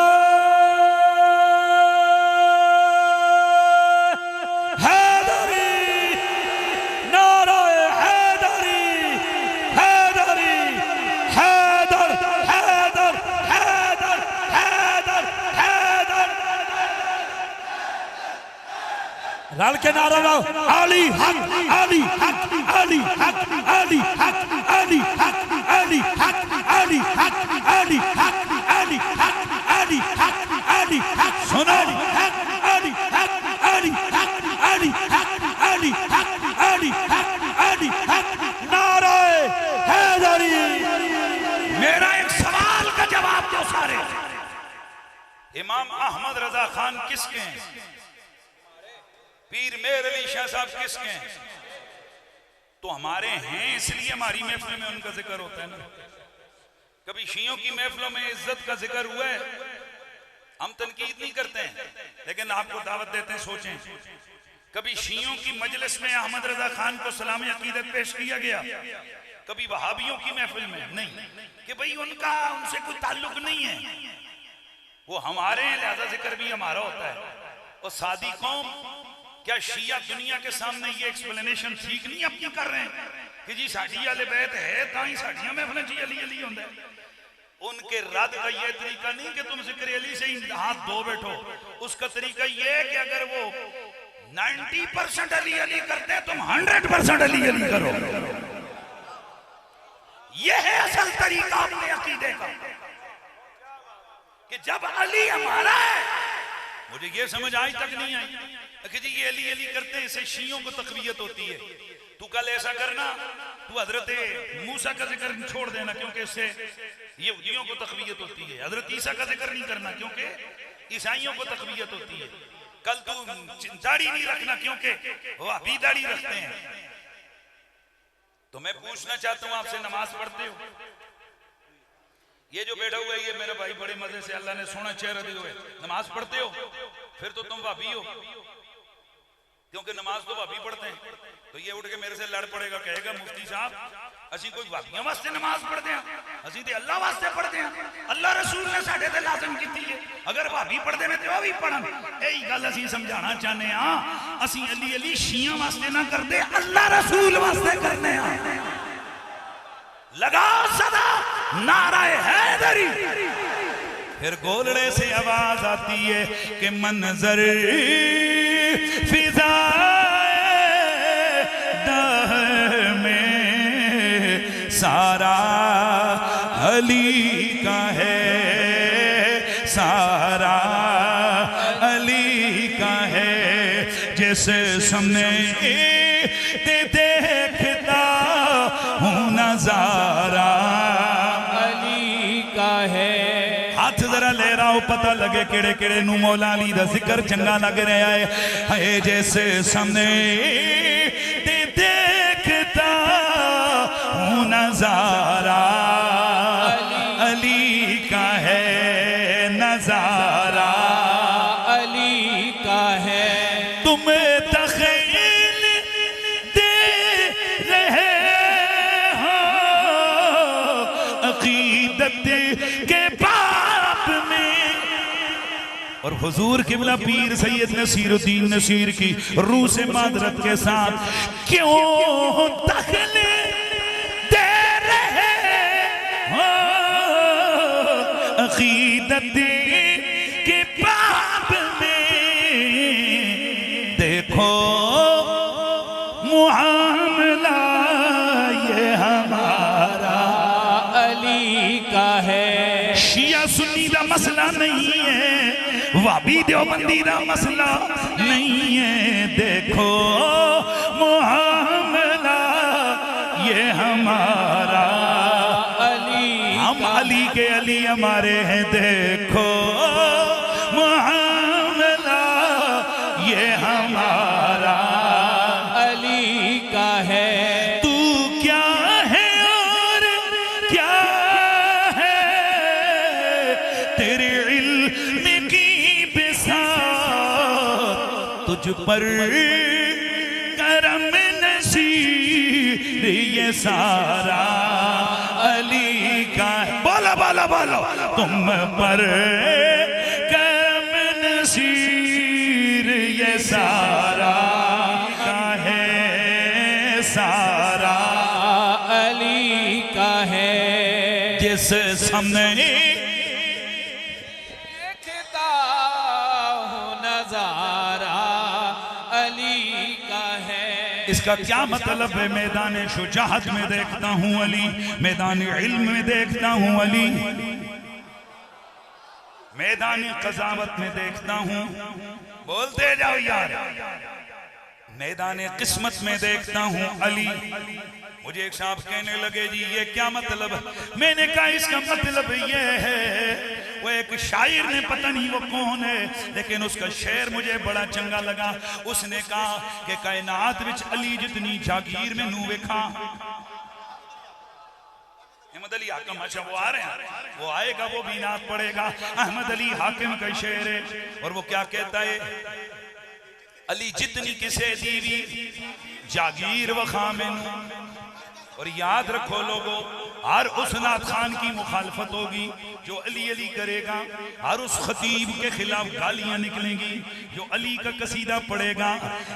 रल के नारा लाओ, अली हक, अली हक, अली हक, अली हक, अली हक, अली हक, अली हक, अली हक, अली हक, अली हक, अली हक, सुनो हक, अली हक, अली हक, अली हक, अली हक, अली हक, अली हक, नारा हैदरी। मेरा एक सवाल का जवाब दो सारे, इमाम अहमद रजा खान किसके हैं? पीर मेर अली शाह साहब किसके हैं? तो हमारे हैं, इसलिए हमारी महफिल में उनका जिक्र होता है ना। कभी शियों की महफिलों में इज्जत का जिक्र हुआ है? हम तनकीद नहीं करते हैं, लेकिन आपको दावत देते हैं, सोचें। कभी शियों की मजलिस में अहमद रजा खान को सलाम अकीदत पेश किया गया? कभी वहाबियों की महफिल में? नहीं, कि भाई उनका उनसे कोई ताल्लुक नहीं है, वो हमारे हैं, लिहाजा जिक्र भी हमारा होता है। और सादी कौम क्या शिया दुनिया के सामने ये एक्सप्लेनेशन ठीक नहीं अपनी कर रहे हैं कि जी साड़ी वाले बैत है ताई साड़ियां महफिल जी अली अली होता है? उनके रद का ये तरीका नहीं कि तुम जिक्र अली से ही हाथ धो बैठो, उसका तरीका ये है कि अगर वो 90% अली अली करते हैं, तुम 100% अली अली करो। यह है असल तरीका अपने अकीदे का, कि जब अली हमारा है। मुझे ये समझ आज तक नहीं आई कि जी ये अली अली करते हैं, इससे शियों को तकवीयत होती है। तू कल ऐसा करना, तू हजरत मूसा का जिक्र छोड़ देना क्योंकि इससे यहूदियों को तकवीयत होती है। हजरत ईसा का जिक्र नहीं करना क्योंकि ईसाइयों को तकवीयत होती है। कल तू दाढ़ी नहीं रखना क्योंकि वो अभी दाढ़ी रखते हैं। तो मैं पूछना चाहता हूं आपसे, नमाज पढ़ते हो? ये जो बैठा हुआ है ये मेरा भाई बड़े मजे से अल्लाह ने सोना चेहरा दिया हुआ है, नमाज पढ़ते हो? फिर तो तुम भाभी हो, क्योंकि नमाज तो भाभी पढ़ते हैं। तो ये उठ के मेरे से लड़ पड़ेगा, कहेगा मुफ्ती साहब ਅਸੀਂ ਕੋਈ ਭਾਬੀਆਂ ਵਾਸਤੇ ਨਮਾਜ਼ ਪੜ੍ਹਦੇ ਆ, ਅਸੀਂ ਤੇ ਅੱਲਾਹ ਵਾਸਤੇ ਪੜ੍ਹਦੇ ਆ। ਅੱਲਾਹ ਰਸੂਲ ਨੇ ਸਾਡੇ ਤੇ ਲਾਜ਼ਮ ਕੀਤੀ ਹੈ, ਅਗਰ ਭਾਬੀ ਪੜ੍ਹਦੇ ਨੇ ਤੇ ਉਹ ਵੀ ਪੜ੍ਹਨ। ਇਹੀ ਗੱਲ ਅਸੀਂ ਸਮਝਾਉਣਾ ਚਾਹੁੰਦੇ ਆ। ਅਸੀਂ ਅਲੀ ਅਲੀ ਸ਼ੀਆਂ ਵਾਸਤੇ ਨਾ ਕਰਦੇ, ਅੱਲਾਹ ਰਸੂਲ ਵਾਸਤੇ ਕਰਨੇ ਆ। लगा सदा नाराए हैदरी, फिर गोलड़े से आवाज आती है कि मंजर फिजा में सारा अली का है, सारा अली का है। जैसे सामने देखता हूँ नजारा अली का है। हाथ जरा ले रहा हो, पता लगे केड़े केड़े नू मौला अली दा जिक्र चंगा लग रहा है। हाय जैसे सामने देखता हूँ नजारा अली का है, नजारा अली का है। तुम्हें तख़य्युल दे रहे हो अक़ीदत के बाब में। और हुजूर किबला पीर सैयद नसीरुद्दीन नसीर की रूह से मादरत के साथ क्यों तख़य्युल दे रहे हो अक़ीदत के बाब में। देखो मुआमला ये हमारा अली का है। शिया सुन्नी का मसला नहीं है, वाबी देवबंदी का मसला नहीं है। देखो मुआमला ये हमारा अली हम अली के अली हमारे हैं। देखो मुआमला ये हमारा अली का है। तू क्या है और क्या है, तेरे इल्म की बिसात तुझ पर करम नसीर ये सारा अली का है। बोलो बोलो बोलो, तुम पर करम नसीर ये सारा का है, सारा अली का है। जिस सामने देखता हूँ नजारा अली का है। इसका क्या मतलब है? मैदान शुजाअत में देखता हूँ अली, मैदान इल्म में देखता हूँ अली, मैदान कज़ावत में देखता हूँ। बोलते जाओ यार। मैदान किस्मत में देखता हूँ अली। मुझे एक साहब कहने लगे जी ये क्या मतलब? मैंने कहा इसका मतलब ये है, वो एक शायर ने, पता नहीं वो कौन है, लेकिन उसका शेर मुझे बड़ा चंगा लगा। उसने कहा कि कायनात विच अली जितनी जागीर में नू वेखा। अहमद अली हाकिम, अच्छा वो आ रहे हैं, वो आएगा, वो भी नात पड़ेगा। अहमद अली हाकिम का शेर है, और वो क्या कहता है? अली जितनी किसे दीवी जागीर व खामिन। और याद रखो लोगों, हर उस नात खान की मुखालफत होगी जो अली अली करेगा, हर उस खतीब के खिलाफ गालियां निकलेंगी जो अली का कसीदा पढ़ेगा।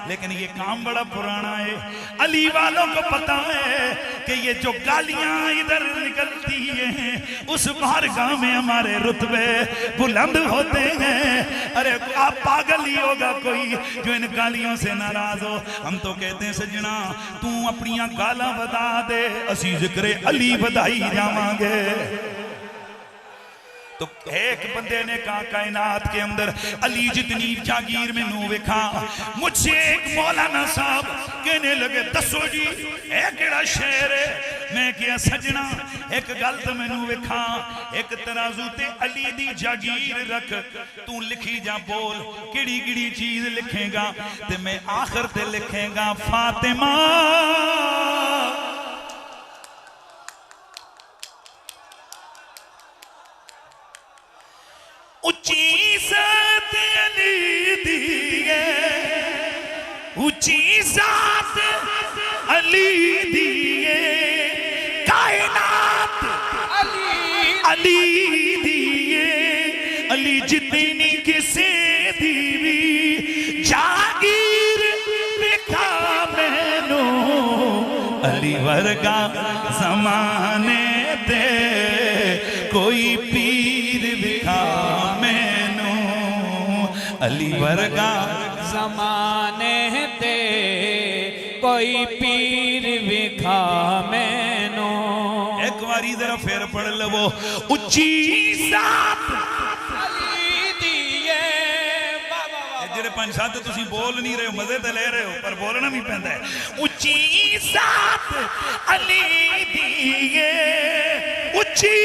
लेकिन ये काम बड़ा पुराना है, अली वालों को पता है कि ये जो गालियां इधर निकलती हैं उस बारगाह में हमारे रुतबे बुलंद होते हैं। अरे आप पागल ही होगा कोई जो इन गालियों से नाराज हो। हम तो कहते हैं सजना तू अपनी गाला बता दे, असी जिक्रे अली बधाई जावांगे। तो एक बंदे ने कहा कायनात के अंदर अली जितनी जागीर मैनू वेखा। मुझसे एक मौलाना साहब कहने लगे दसो जी ए केड़ा शेर है। मैं क्या सजना एक गल तो मैनू वेखा, एक तराजू ते अली दी जागीर रख, तू लिखी जा बोल किड़ी किड़ी चीज लिखेगा। ते मैं आखिर ते लिखेगा फातिमा। उच्ची सात अली दी है, उच्ची सात अली दी है, कायनात अली दी है, अली जितनी किसे दी भी जागीर लिखा मैनू, अली वर्गा ज़माने दे कोई पीर विखा मैनू, अली वर्गा ज़माने ते कोई पीर विखा मैनू। एक बारी जरा फिर पढ़ लवो। उच्ची सात अली दिए जेड़े पंज सात तुसी बोल नहीं रहे हो, मजे तो ले रहे हो पर बोलना भी पैंदा है। उच्ची सात अली दिए, उच्ची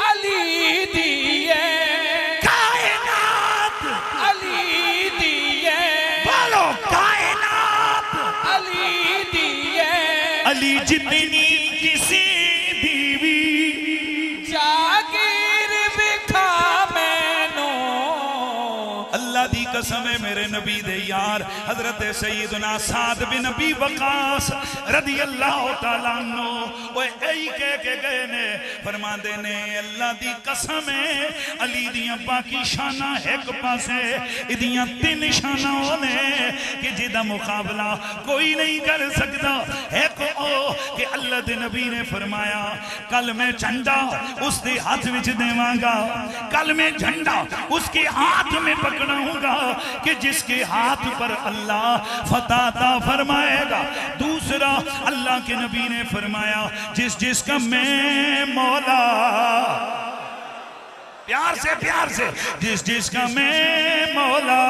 अली दिए, कायनात अली दिए, बोलो कायनात अली दिए, अली जितनी किसी दीवी जागीर विखा मैनू। अल्लाह दी कसम है मेरे नबी दे यार हजरत सैयदना साद बिन नबी वकास रदी अल्लाह तआला अन्हु ओए यही कह के गए ने, फरमांदे ने अल्लाह दी कसम है अली दियां बाकी शाना एक पासे, इदियां तीन शाना ने कि जिदा मुकाबला कोई नहीं कर सकता। एक ओ कि अल्लाह दे नबी ने फरमाया कल मैं झंडा उसके हाथ विच देवांगा, कल मैं झंडा उसके हाथ में पकड़ाऊंगा कि जिसके हाथ पर अल्लाह फताता फरमाएगा। दूसरा अल्लाह के नबी ने फरमाया जिस जिसका मैं मौला, प्यार से जिस जिसका मैं मौला,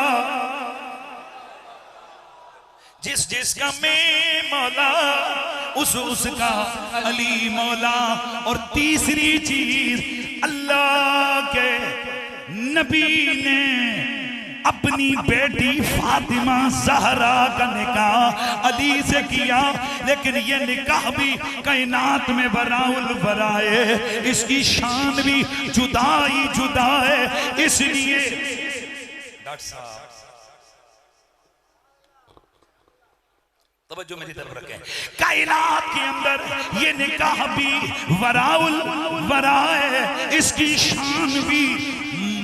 जिस जिसका मैं मौला उसका अली मौला। और तीसरी चीज अल्लाह के नबी ने अपनी बेटी फातिमा ज़हरा का निकाह अली से किया, लेकिन ये निकाह भी कायनात में बराउल बराए, इसकी शान भी जुदा ही जुदा है। इसलिए डॉक्टर साहब तवज्जो मेरी तरफ रखें, कायनात के अंदर ये निकाह भी वराउल वराए, इसकी शान भी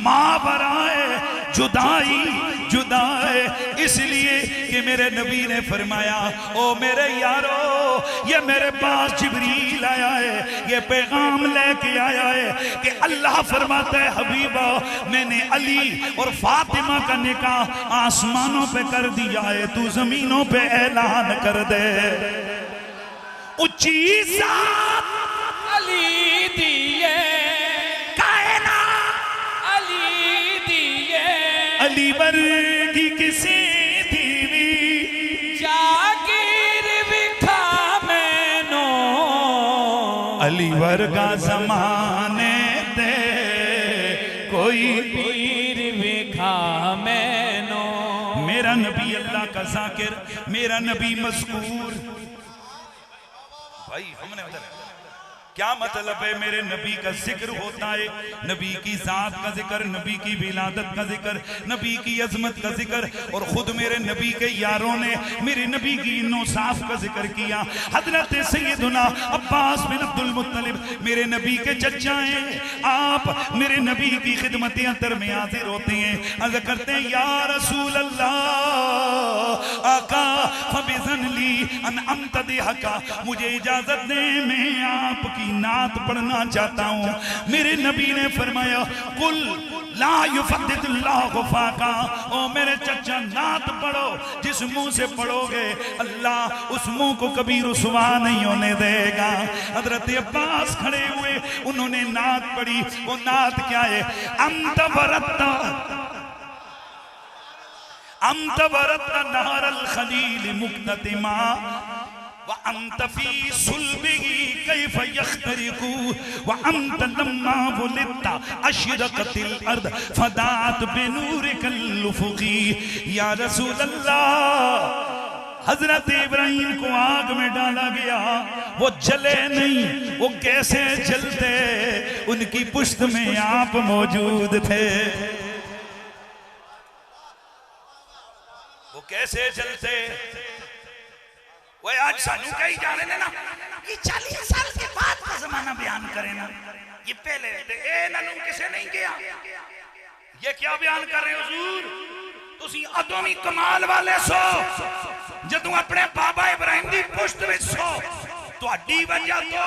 माँ बराए, जुदाई जुदाई। इसलिए कि मेरे नबी ने फरमाया ओ मेरे यारो ये मेरे पास जिब्रील आया है, ये पैगाम लेके आया है कि अल्लाह फरमाता है हबीबा मैंने अली और फातिमा का निकाह आसमानों पे कर दिया है, तू जमीनों पे ऐलान कर दे। उच्ची सात अली दिए, अली वर्गी किसी दीवी जागीर विखा मैनू, अली वर्गा ज़माने दे कोई पीर विखा मैनू। मेरा नबी अल्लाह का जाकिर, मेरा नबी मज़कूर। भाई हमने क्या मतलब है, मेरे नबी का जिक्र होता है, नबी की जात का जिक्र, नबी की विलादत का जिक्र, नबी की अजमत का जिक्र, और खुद मेरे नबी के यारों ने मेरे नबी की इंसाफ का जिक्र किया। हजरत सैयदना अब्बास बिन अब्दुल मुत्तलिब मेरे नबी के चचा हैं, आप मेरे नबी की खिदमत अंदर में हाजिर होते हैं, अर्ज़ करते हैं या रसूल अल्लाह आका बिज़न ली अन अम्तदिहका, मुझे इजाजत दे मैं आपकी नात पढ़ना चाहता हूँ। मेरे नबी ने फरमाया कुल ला युफद्दिदुल्लाहु फाका, ओ मेरे चचा नात पढ़ो, जिस मुंह से पढ़ोगे अल्लाह उस मुंह को कभी रुसवा नहीं होने देगा। हजरत अब्बास खड़े हुए, उन्होंने नात पढ़ी। वो नात क्या है? अंत वरत्ता नहरल खलील मुक्ततिमा व अंत फी सुल्बिही कैफ यख्तरिकु व अंत लम्मा वुलिदता अशरकतिल अर्द फदात बिनूरिकल उफुकी। या रसूल अल्लाह, हजरत इब्राहिम को आग में डाला गया, वो जले नहीं, वो कैसे जलते? उनकी पुश्त में आप मौजूद थे। वो कैसे जलते? वो आज सानू कही जा रहे ना कि 40 साल के बाद का जमाना बयान करे ना, ये पहले ए ननू किसे नहीं किया। ये क्या बयान कर रहे हो हुजूर? तुसी अदोमी कमाल वाले सो, जदों अपने बाबा इब्राहिम दी पुश्त विच सो, तुहाडी वजह तो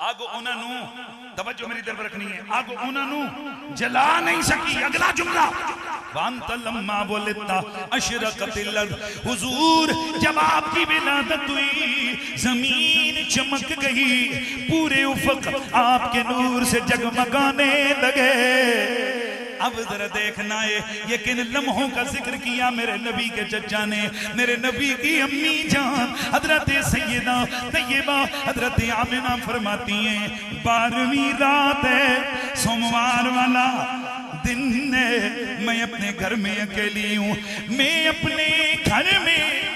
आगो उन्होंने, तवज्जो मेरी तरफ रखनी है, आगो उन्होंने जला नहीं सकी। अगला जुमला वांतलम्मा वुलिदता अशरकतिल अर्द, हुजूर जब आपकी विलादत हुई जमीन चमक गई, पूरे उफक आपके नूर से जगमगाने लगे। अब जरा देखना है ये किन लम्हों का जिक्र किया मेरे नबी के चचा ने। मेरे नबी की अम्मी जान हजरत सैयदा तैयबा हजरत आमिना फरमाती हैं, 12वीं रात है, सोमवार वाला दिन है, मैं अपने घर में अकेली हूँ। मैं अपने घर में,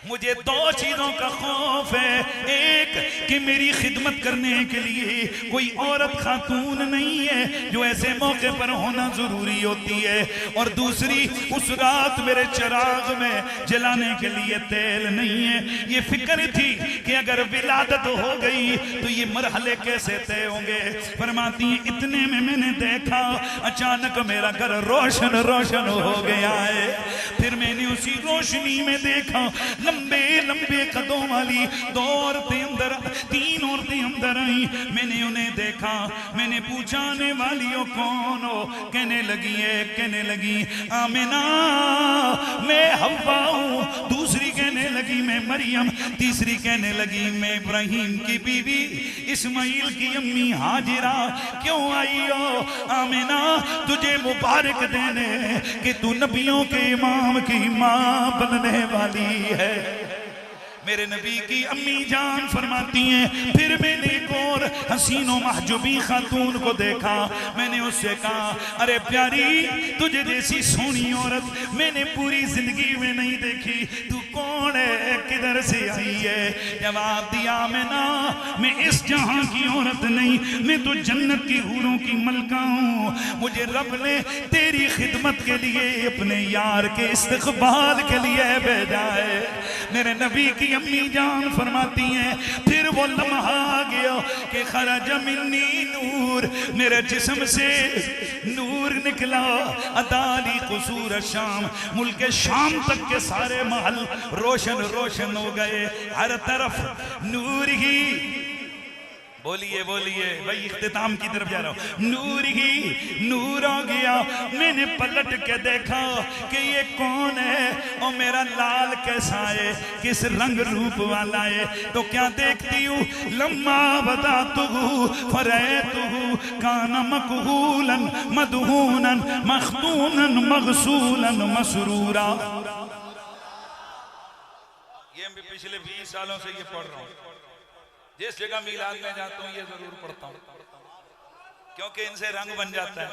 मुझे 2 चीजों का खौफ है। एक कि मेरी खिदमत करने के लिए कोई औरत खातून नहीं है जो ऐसे मौके पर होना जरूरी होती है, और दूसरी उस रात मेरे चिराग में जलाने के लिए तेल नहीं है। ये फिक्र थी कि अगर विलादत हो गई तो ये मरहले कैसे तय होंगे। फरमाती हैं इतने में मैंने देखा अचानक मेरा घर रोशन रोशन हो गया है। फिर मैंने उसी रोशनी में देखा लंबे लंबे कदों वाली 2 औरतें अंदर, 3 औरतें अंदर आई। मैंने उन्हें देखा, मैंने पूछा आने वालियों कौन हो? कहने लगी आमिना मैं हव्वा हूँ, दूसरी कहने लगी मैं मरियम, तीसरी कहने लगी मैं इब्राहिम की बीवी इस्माइल की अम्मी हाजिरा। क्यों आई हो आमिना? तुझे मुबारक देने कि तू नबियों के इमाम की माँ बनने वाली है। मेरे नबी की अम्मी जान फरमाती हैं, फिर मैंने एक और हसीनो महजूबी खातून को देखा। मैंने उससे कहा, अरे प्यारी, तुझे जैसी सोनी औरत मैंने पूरी जिंदगी में नहीं देखी, तू कौन है, किधर से आई है? जवाब दिया, मैं इस जहां की औरत नहीं, मैं तो जन्नत की हूरों की मलका हूँ। मुझे रब ने तेरी खिदमत के लिए, अपने यार के इस्तकबाल के लिए भेजा है। मेरे नबी की अम्मी जान फरमाती हैं, फिर वो लम्हा आ गया कि खरज मिन्नी नूर, मेरे जिस्म से नूर निकला। अदाली कुसूर शाम, मुल्क शाम तक के सारे महल रोशन रोशन हो गए, हर तरफ नूर ही। बोलिए बोलिए भाई, इख्तिताम की तरफ जा रहा हूँ। नूर ही नूर हो गया। मैंने पलट के देखा कि ये कौन है और मेरा लाल कैसा है, किस रंग रूप वाला है। तो क्या देखती हूँ, लम्मा बता तू फरे तू काना मकहूलन मदहूनन मखतूनन मगसूलन मसरूरा। ये मैं पिछले 20 सालों से ये पढ़ रहा हूँ। जिस जगह मिलाद में जाता हूँ ये जरूर पढ़ता हूँ, क्योंकि इनसे रंग बन जाता है।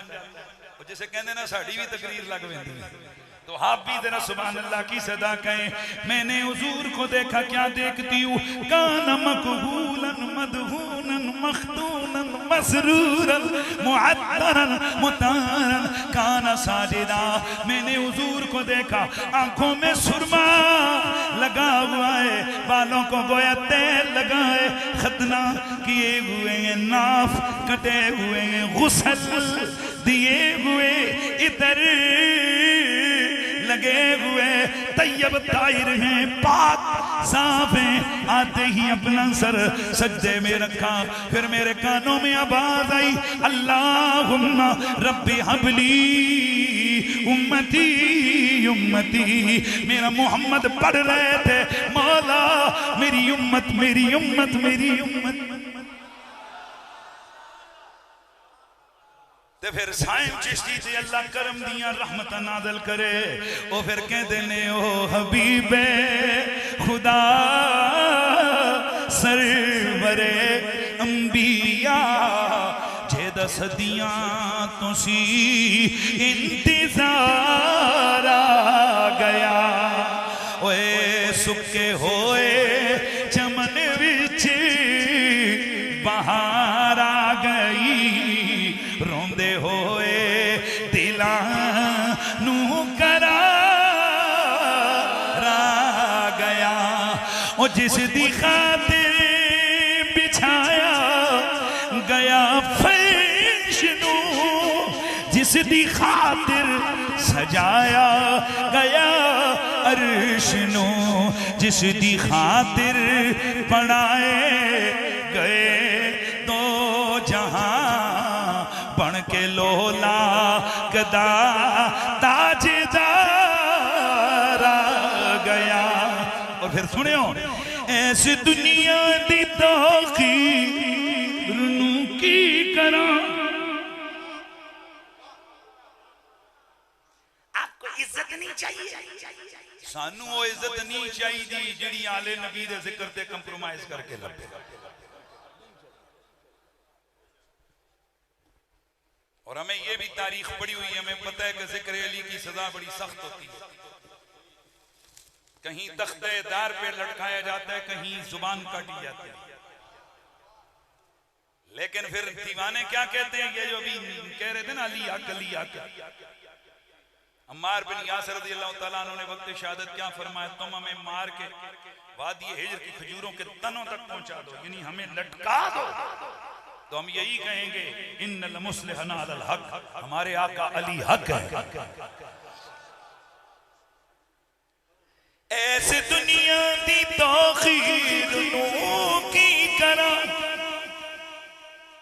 और जैसे कहते ना साड़ी भी तकरीर लग गई, तो आप भी जरा सुभान अल्लाह की सदा कहें। मैंने हुजूर को देखा, क्या देखती हूँ, काना मकहूलन मदहूनन मखतूनन मसरूरन मुअत्तरन मुतारन काना साजिदा। मैंने हुजूर को देखा, आंखों में सुरमा लगा हुआ है, बालों को गोया तेल लगा है, खतना किए हुए हैं, नाफ कटे हुए हैं, गुस्ल दिए हुए, इधर लगे हुए, तैयब ताहिर हैं, पाक साफ हैं। आते ही अपना सर सज्जे में रखा, फिर मेरे कानों में आवाज आई, अल्लाहुम्मा रब्बी हबली उम्मती उम्मती। मेरा मोहम्मद पढ़ रहे थे, मौला मेरी उम्मत मेरी उम्मत मेरी उम्मत। ते फिर साइम चिश्ती ते अल्लाह करम दिया रहमत नाज़िल करे। ओ फिर कहते ने ओ हबीबे खुदा सरवरे अंबिया, जे दस दियां तुसी इंतजार आ गया। ओए सुके होए चमन विच बहार आ गई, रोंदे होए दिलां नू करार आ गया। ओ जिस दी खातिर बिछाया गया फर्श नू, जिस दी खातिर सजाया गया अर्श नू, जिस दी खातिर पढ़ाए गए दो जहां, बन के लोला गदा ताजदार आ गया। और फिर सुनियो, ऐस दुनिया दी तौकीर नू की करा। आपको इज्जत नहीं चाहिए, सानू वो इज्जत नहीं चाहिए जिहड़ी आले नबी दे जिक्र ते कंप्रोमाइज करके लभे। और हमें ये भी तारीख पड़ी हुई है, हमें पता है कि जिक्र अली की सजा बड़ी सख्त होती है। कहीं तख्ते दार पे लटकाया जाता है, कहीं जुबान काटी जाती है। लेकिन फिर दीवाने क्या कहते हैं, ये जो अभी कह रहे थे ना, अली हक अली हक। अम्मार बिन यासर रज़ियल्लाहु ताला अन्हु ने वक्त शहादत क्या फरमाया, तुम हमें मार के वादी हिज्र की खजूरों के तनों तक पहुंचा दो, यानी हमें लटका दो, तो हम यही कहेंगे इन्नल मुस्लिहना अलल हक, हमारे आका अली हक है। ऐसे दुनिया दी तौखीर नू की करा,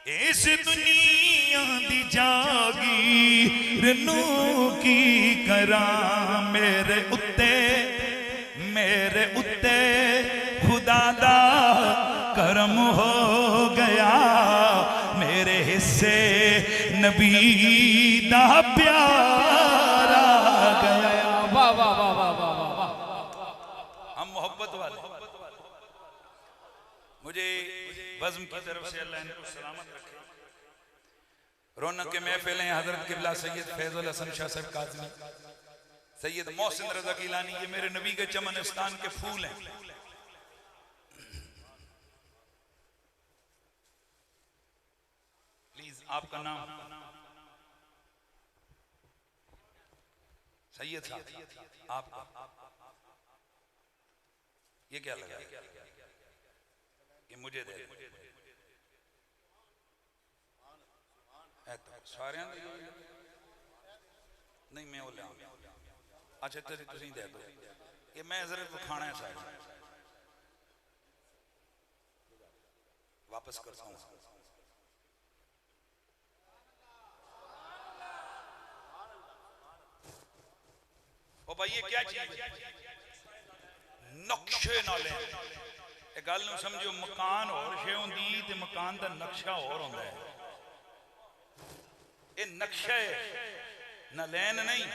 इस दुनिया दी जागीर नू की करा। मेरे उत्ते खुदा दा करम हो गया, मेरे हिस्से नबी दा प्यार आ गया। वाह वाह वाह वाह वाह वाह। हम मोहब्बत वाले, मुझे बज़्म की तरफ से अल्लाह इनको सलामत रखे। रौनक के महफिल हैं हजरत किबला सैयद फैजुल हसन शाह साहब काज़मी, सैयद मोहसिन रजा गिलानी, ये मेरे नबी के चमनिस्तान के फूल हैं। प्लीज आपका नाम सैयद साहब, आप ये क्या लगा, ये मुझे दे सारे नहीं, मैं वो लिया। अच्छा तुम दे दो, ये मैं जरा खाना है सारे वापस करता हूँ। ओ भाई ये क्या चीज, नक्शे नाले गल नूं समझो, मकान और शे होंदी ते मकान दा नक्शा और होंदा है। ये नक्शा है नलैन नहीं।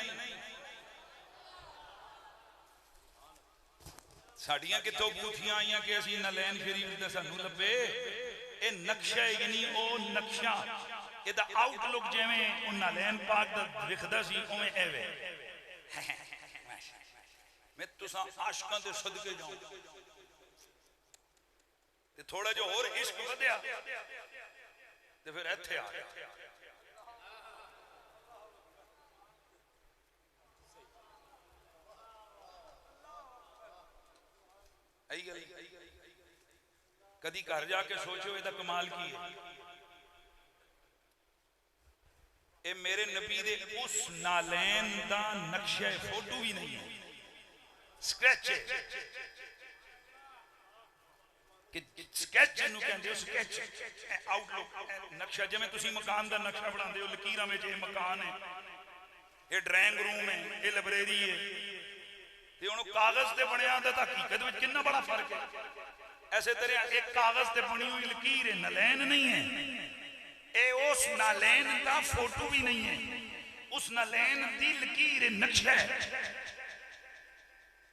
साड़ियां कितों बूथियां आईयां कि असीं नलैन शरीफ दा सानू लभे। ये नक्शा है, यानी ओ नक्शा एदा आउटलुक जिवें ओ नलैन पाक दा दिखदा सी उवें एवे। मैं तुसां आशिकां दे सदके जाऊं ते थोड़ा जो और इश्क वधिया ते फिर इत्थे आ गया। कदी घर जाके सोचो इहदा कमाल की है। ये मेरे नबी दे उस नालैन दा नक्शा फोटो भी नहीं है, स्क्रैच है कि स्केच जिन्हों कहते हो, स्केच आउटलुक नक्शा, जिवें तुसीं मकान दा नक्शा बनाते हो लकीरां विच ये मकान है, ये ड्राइंग रूम है, ये लाइब्रेरी है, ते हुण कागज ते बनिया दा तां हकीकत विच कितना बड़ा फर्क है। ऐसे तरह एक कागज ते बनी हुई लकीर है, नलैन नहीं है, ये उस नालैन दा फोटो भी नहीं है, उस नालैन दी लकीर है, नक्शा है।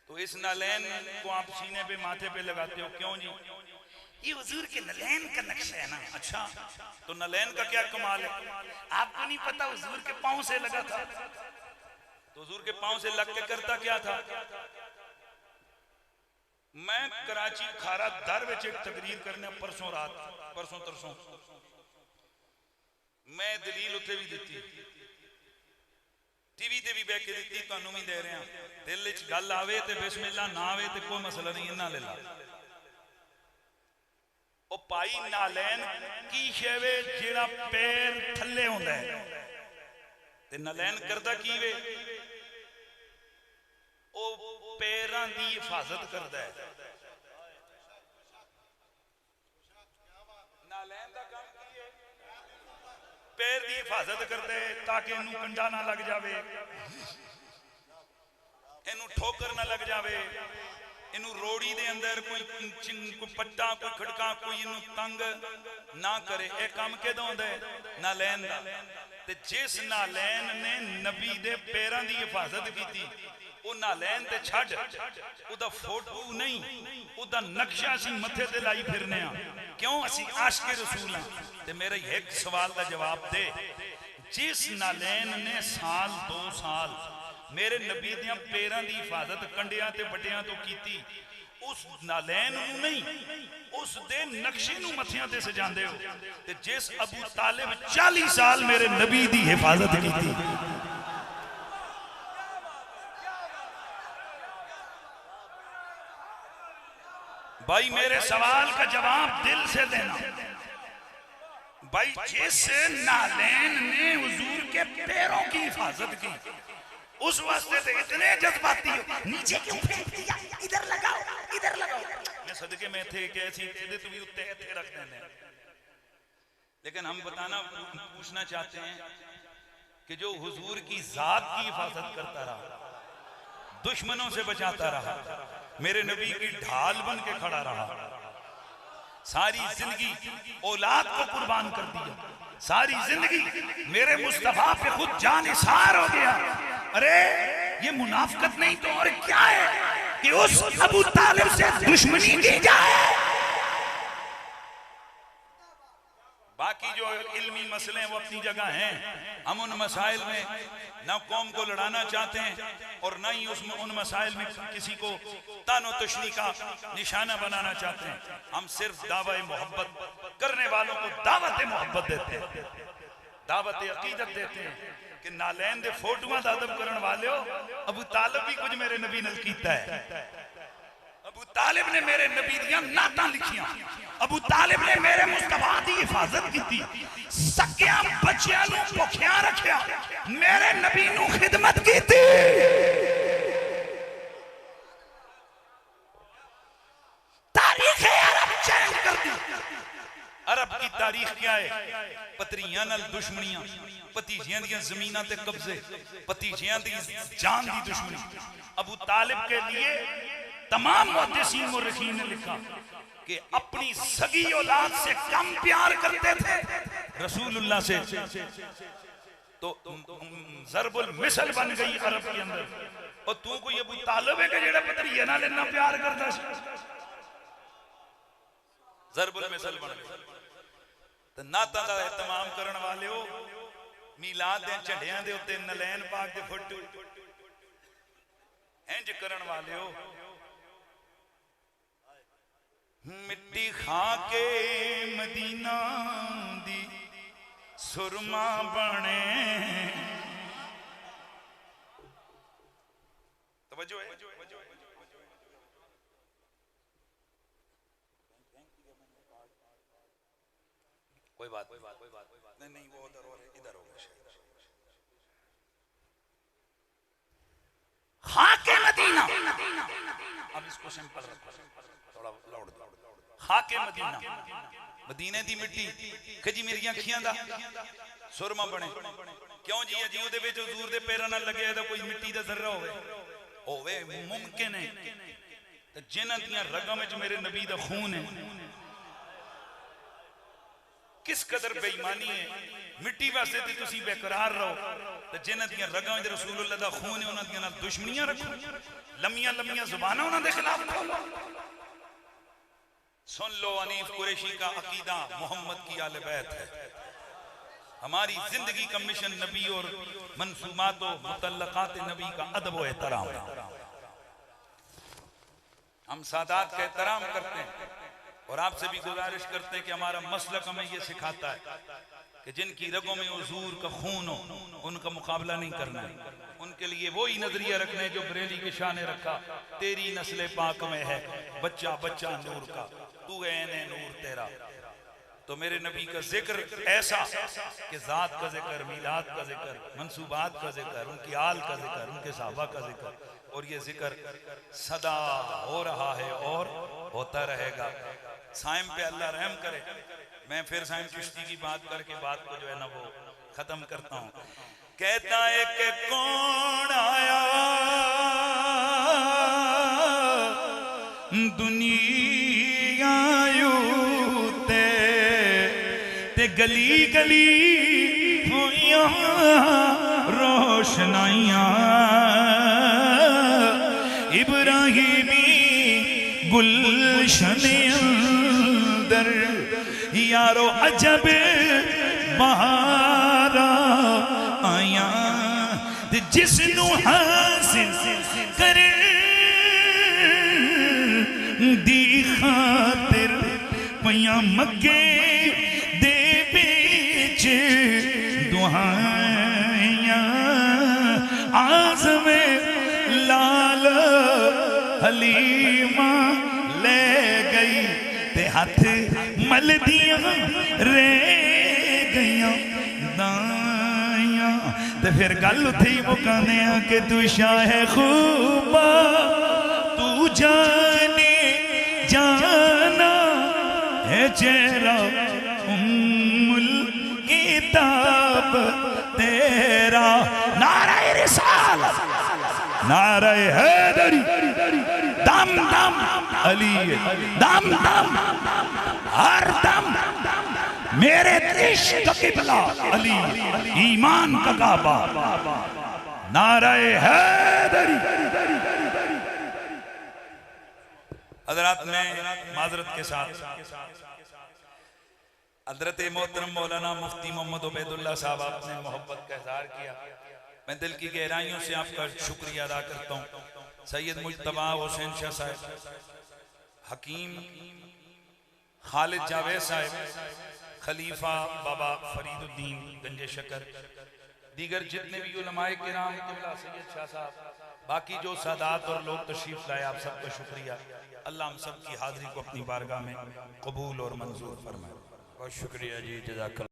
तो इस नालैन को आप सीने पे माथे पे लगाते हो, क्यों जी? ये हुजूर के नलैन का नक्शा है ना। अच्छा, तो नलैन का क्या कमाल है? आपको नहीं पता हुजूर के पांव से लगा था। तो हुजूर के पांव से लग के करता क्या था? मैं कराची खारा दर विच एक तकरीर करने परसों रात, परसों तरसों मैं दलील उत्थे भी दी, टीवी ते भी बह के दी, तुहानू भी दे रहे हैं। दिल च गल आवे ते बिस्मिल्लाह, ना आवे ते कोई मसला नहीं, इन्ना ले ला। ओ पाई नालैन की शेवे जेड़ा पैर थल्ले होंदा है, ते नालैन करदा की वे? ओ पैरां दी हिफाजत करदा है। नालैन दा काम की है? पैर की हिफाजत करते ताकि इनू कंडा ना लग जाए, इनू ठोकर ना लग जाए, इनू रोड़ी दे अंदर कोई पट्टा, कोई खड़का, कोई इनू तंग ना करे। यह काम किदों होंदा है? नालैन दा। ते जिस नालैन ने नबी दे पैरां दी हिफाजत की, वो नालैन ते छड़, उदा फोटो नहीं, उदा नक्शा असीं मथे ते लाई फिरने आ। क्यों? असीं आशिक़े रसूल हां। ते मेरा एक सवाल का जवाब दे, जिस नालैन ने साल 2 साल मेरे नबी दियां पैरां दी हिफाजत कंडियां ते बटियां तो कीती, उस नालैन नूं नहीं, उस दे नक्शे नूं मथियां ते सजांदे हो। ते जिस अबू तालिब 40 साल मेरे नबी दी हिफाजत कीती, भाई मेरे सवाल का जवाब दिल से देना। भाई जिस नालैन ने हुजूर के पैरों की हिफाजत की, उस वास्ते से इतने जज्बाती हो, नीचे क्यों फेंक दिया, इधर लगाओ, इधर लगाओ। मैं सदके में थे कैसी थे तो भी उत्ते थे रख देते। लेकिन हम बताना पूछना चाहते हैं कि जो हुजूर की जात की हिफाजत करता रहा, दुश्मनों से बचाता रहा, मेरे नबी की ढाल बन के खड़ा रहा, सारी जिंदगी औलाद को कुर्बान कर दिया, सारी जिंदगी मेरे मुस्तफा पे खुद जानिसार हो गया। अरे ये मुनाफिकत नहीं तो और क्या है कि उस अबू तालिब से दुश्मनी की जाए। बाकी जो इल्मी मसले वो अपनी जगह हैं, हम उन मसाइल में ना कौम को लड़ाना चाहते हैं और ना ही उन मसाइल में किसी को तानो तशनी का निशाना बनाना चाहते हैं। हम सिर्फ दावा मोहब्बत करने वालों को दावत मोहब्बत देते हैं, दावत अकीदत देते हैं कि नालैन दे फोटोआं दा अदब करन वाले हो, अबू तालिब भी कुछ मेरे नबी नाल कीता है। अबू तालिब ने मेरे नबी दियां नातां लिखियां, अबू तालिब ने मेरे मुस्तफा दी हिफाजत की, सकियां बच्चियां नूं भुखियां रखिया, मेरे नबी नूं खिदमत की। तारीख अरब चेंज कर दी। अरब की तारीख क्या है? पतरियां नाल दुश्मनियां, भतीजियां दी जमीनां ते कब्जे, भतीजियां दी जान दी दुश्मनी। अबू तालिब के लिए तमाम मुहद्दिसीन मुर्रिखीन ने लिखा कि अपनी सगी औलाद से कम प्यार करते थे रसूलुल्लाह से, तो ज़रबुल मिसल बन गई अरब के अंदर। और तू कोई अबू तालिब है कि जेड़ा भतीजे नाल इतना प्यार करता सी? ज़रबुल मिसल बन गई। तो नातां दा एहतमाम करन वाले हो, मीलाद दे झंडियां दे उत्ते नलैन पाक दे फोटो इंज करन वाले हो, मिट्टी खा के मदीना दी सुरमा बने। तवज्जो है? कोई बात नहीं, वो उधर हो, इधर हो। अब इसको सिंपल रखो, थोड़ा लाउड दो। खाके मदीना, मदीने दी मिट्टी कि जी मेरी अखियां दा सुरमा बने क्यों जी? जी ਉਹਦੇ ਵਿੱਚ ਹਜ਼ੂਰ ਦੇ ਪੈਰਾਂ ਨਾਲ ਲੱਗਿਆ ਤਾਂ ਕੋਈ ਮਿੱਟੀ ਦਾ ਜ਼ਰਰਾ ਹੋਵੇ ਮੁਮਕਿਨ ਹੈ। ਤੇ ਜਿਨ੍ਹਾਂ ਦੀਆਂ ਰਗਾਂ ਵਿੱਚ ਮੇਰੇ ਨਬੀ ਦਾ ਖੂਨ ਹੈ, किस कदर बेईमानी है। मिट्टी वास्ते ते तुसी बेकरार रहो, ते जिन्हां दियां रगां विच रसूलुल्लाह दा खून है उन्हां दियां नाल दुश्मनियां रखो, लम्मियां लम्मियां जुबानां उन्हां दे खिलाफ बोलो। सुन लो अनीफ कुरैशी का अकीदा मोहम्मद की आले बैत है। हमारी जिंदगी का मिशन नबी और मंसूमात व मुतल्लकात नबी का अदब व एहतराम है। हम सादात का एहतराम करते हैं और आपसे भी गुजारिश करते हैं कि हमारा मसलक हमें यह सिखाता है कि जिनकी रगों में हुजूर का खून हो उनका मुकाबला नहीं करना है। उनके लिए वही नजरिया रखना है जो बरेली के शाह ने रखा, तेरी नस्ल पाक में है बच्चा बच्चा नूर का, तू है ऐने नूर तेरा। तो मेरे नबी का जिक्र ऐसा कि जात का जिक्र, मीलाद का जिक्र, मंसूबात का जिक्र, उनकी आल का जिक्र, उनके सहाबा का जिक्र, और ये जिक्र सदा हो रहा है और होता रहेगा। साइम पे अल्लाह रहम करे। मैं फिर साइम चिश्ती की बात करके बात को जो है ना वो खत्म करता हूं। कहता है कि कौन आया दुनिया ते गली गली होइया रोशनाइयां इब्राहिमी गुलशन अंदर यारो अजब बहारा आया जिसनू हासिल कर दी खातिर पया मगे दे बीच दुहाइया आज़मे लाल हलीमा ले गई ते हाथ मल दिया रे गईया दाइया। ते फिर गल उथे ही मुकाने कि तू शाह खूबा तू जाने जाना है चेहरा उम्मुल किताब तेरा। नारे रिसालत, नारे हैदरी, दम दम अली, दम दम हर दम मेरे इश्क का किबला अली, ईमान का काबा। नारे हैदरी। हज़रात में माजरत के साथ हज़रत मोहतरम मौलाना मुफ्ती मोहम्मद उबैदुल्लाह साहब आपने मोहब्बत का इज़हार किया, मैं दिल की गहराइयों से आपका शुक्रिया अदा करता हूँ। सैयद मुज्तबा हुसैन शाह साहब, हकीम खालिद जावेद साहब, खलीफा बाबा फरीदुद्दीन गंजे शकर, दीगर जितने भी उलमाए किराम, क़िबला सैयद शाह साहब, बाकी जो सादात और लोग तशरीफ लाए, आप सबका शुक्रिया। अल्लाह हम सब की हाजिरी को अपनी बारगाह में कबूल और मंजूर फरमाए। बहुत शुक्रिया जी, जज़ाकल्लाह।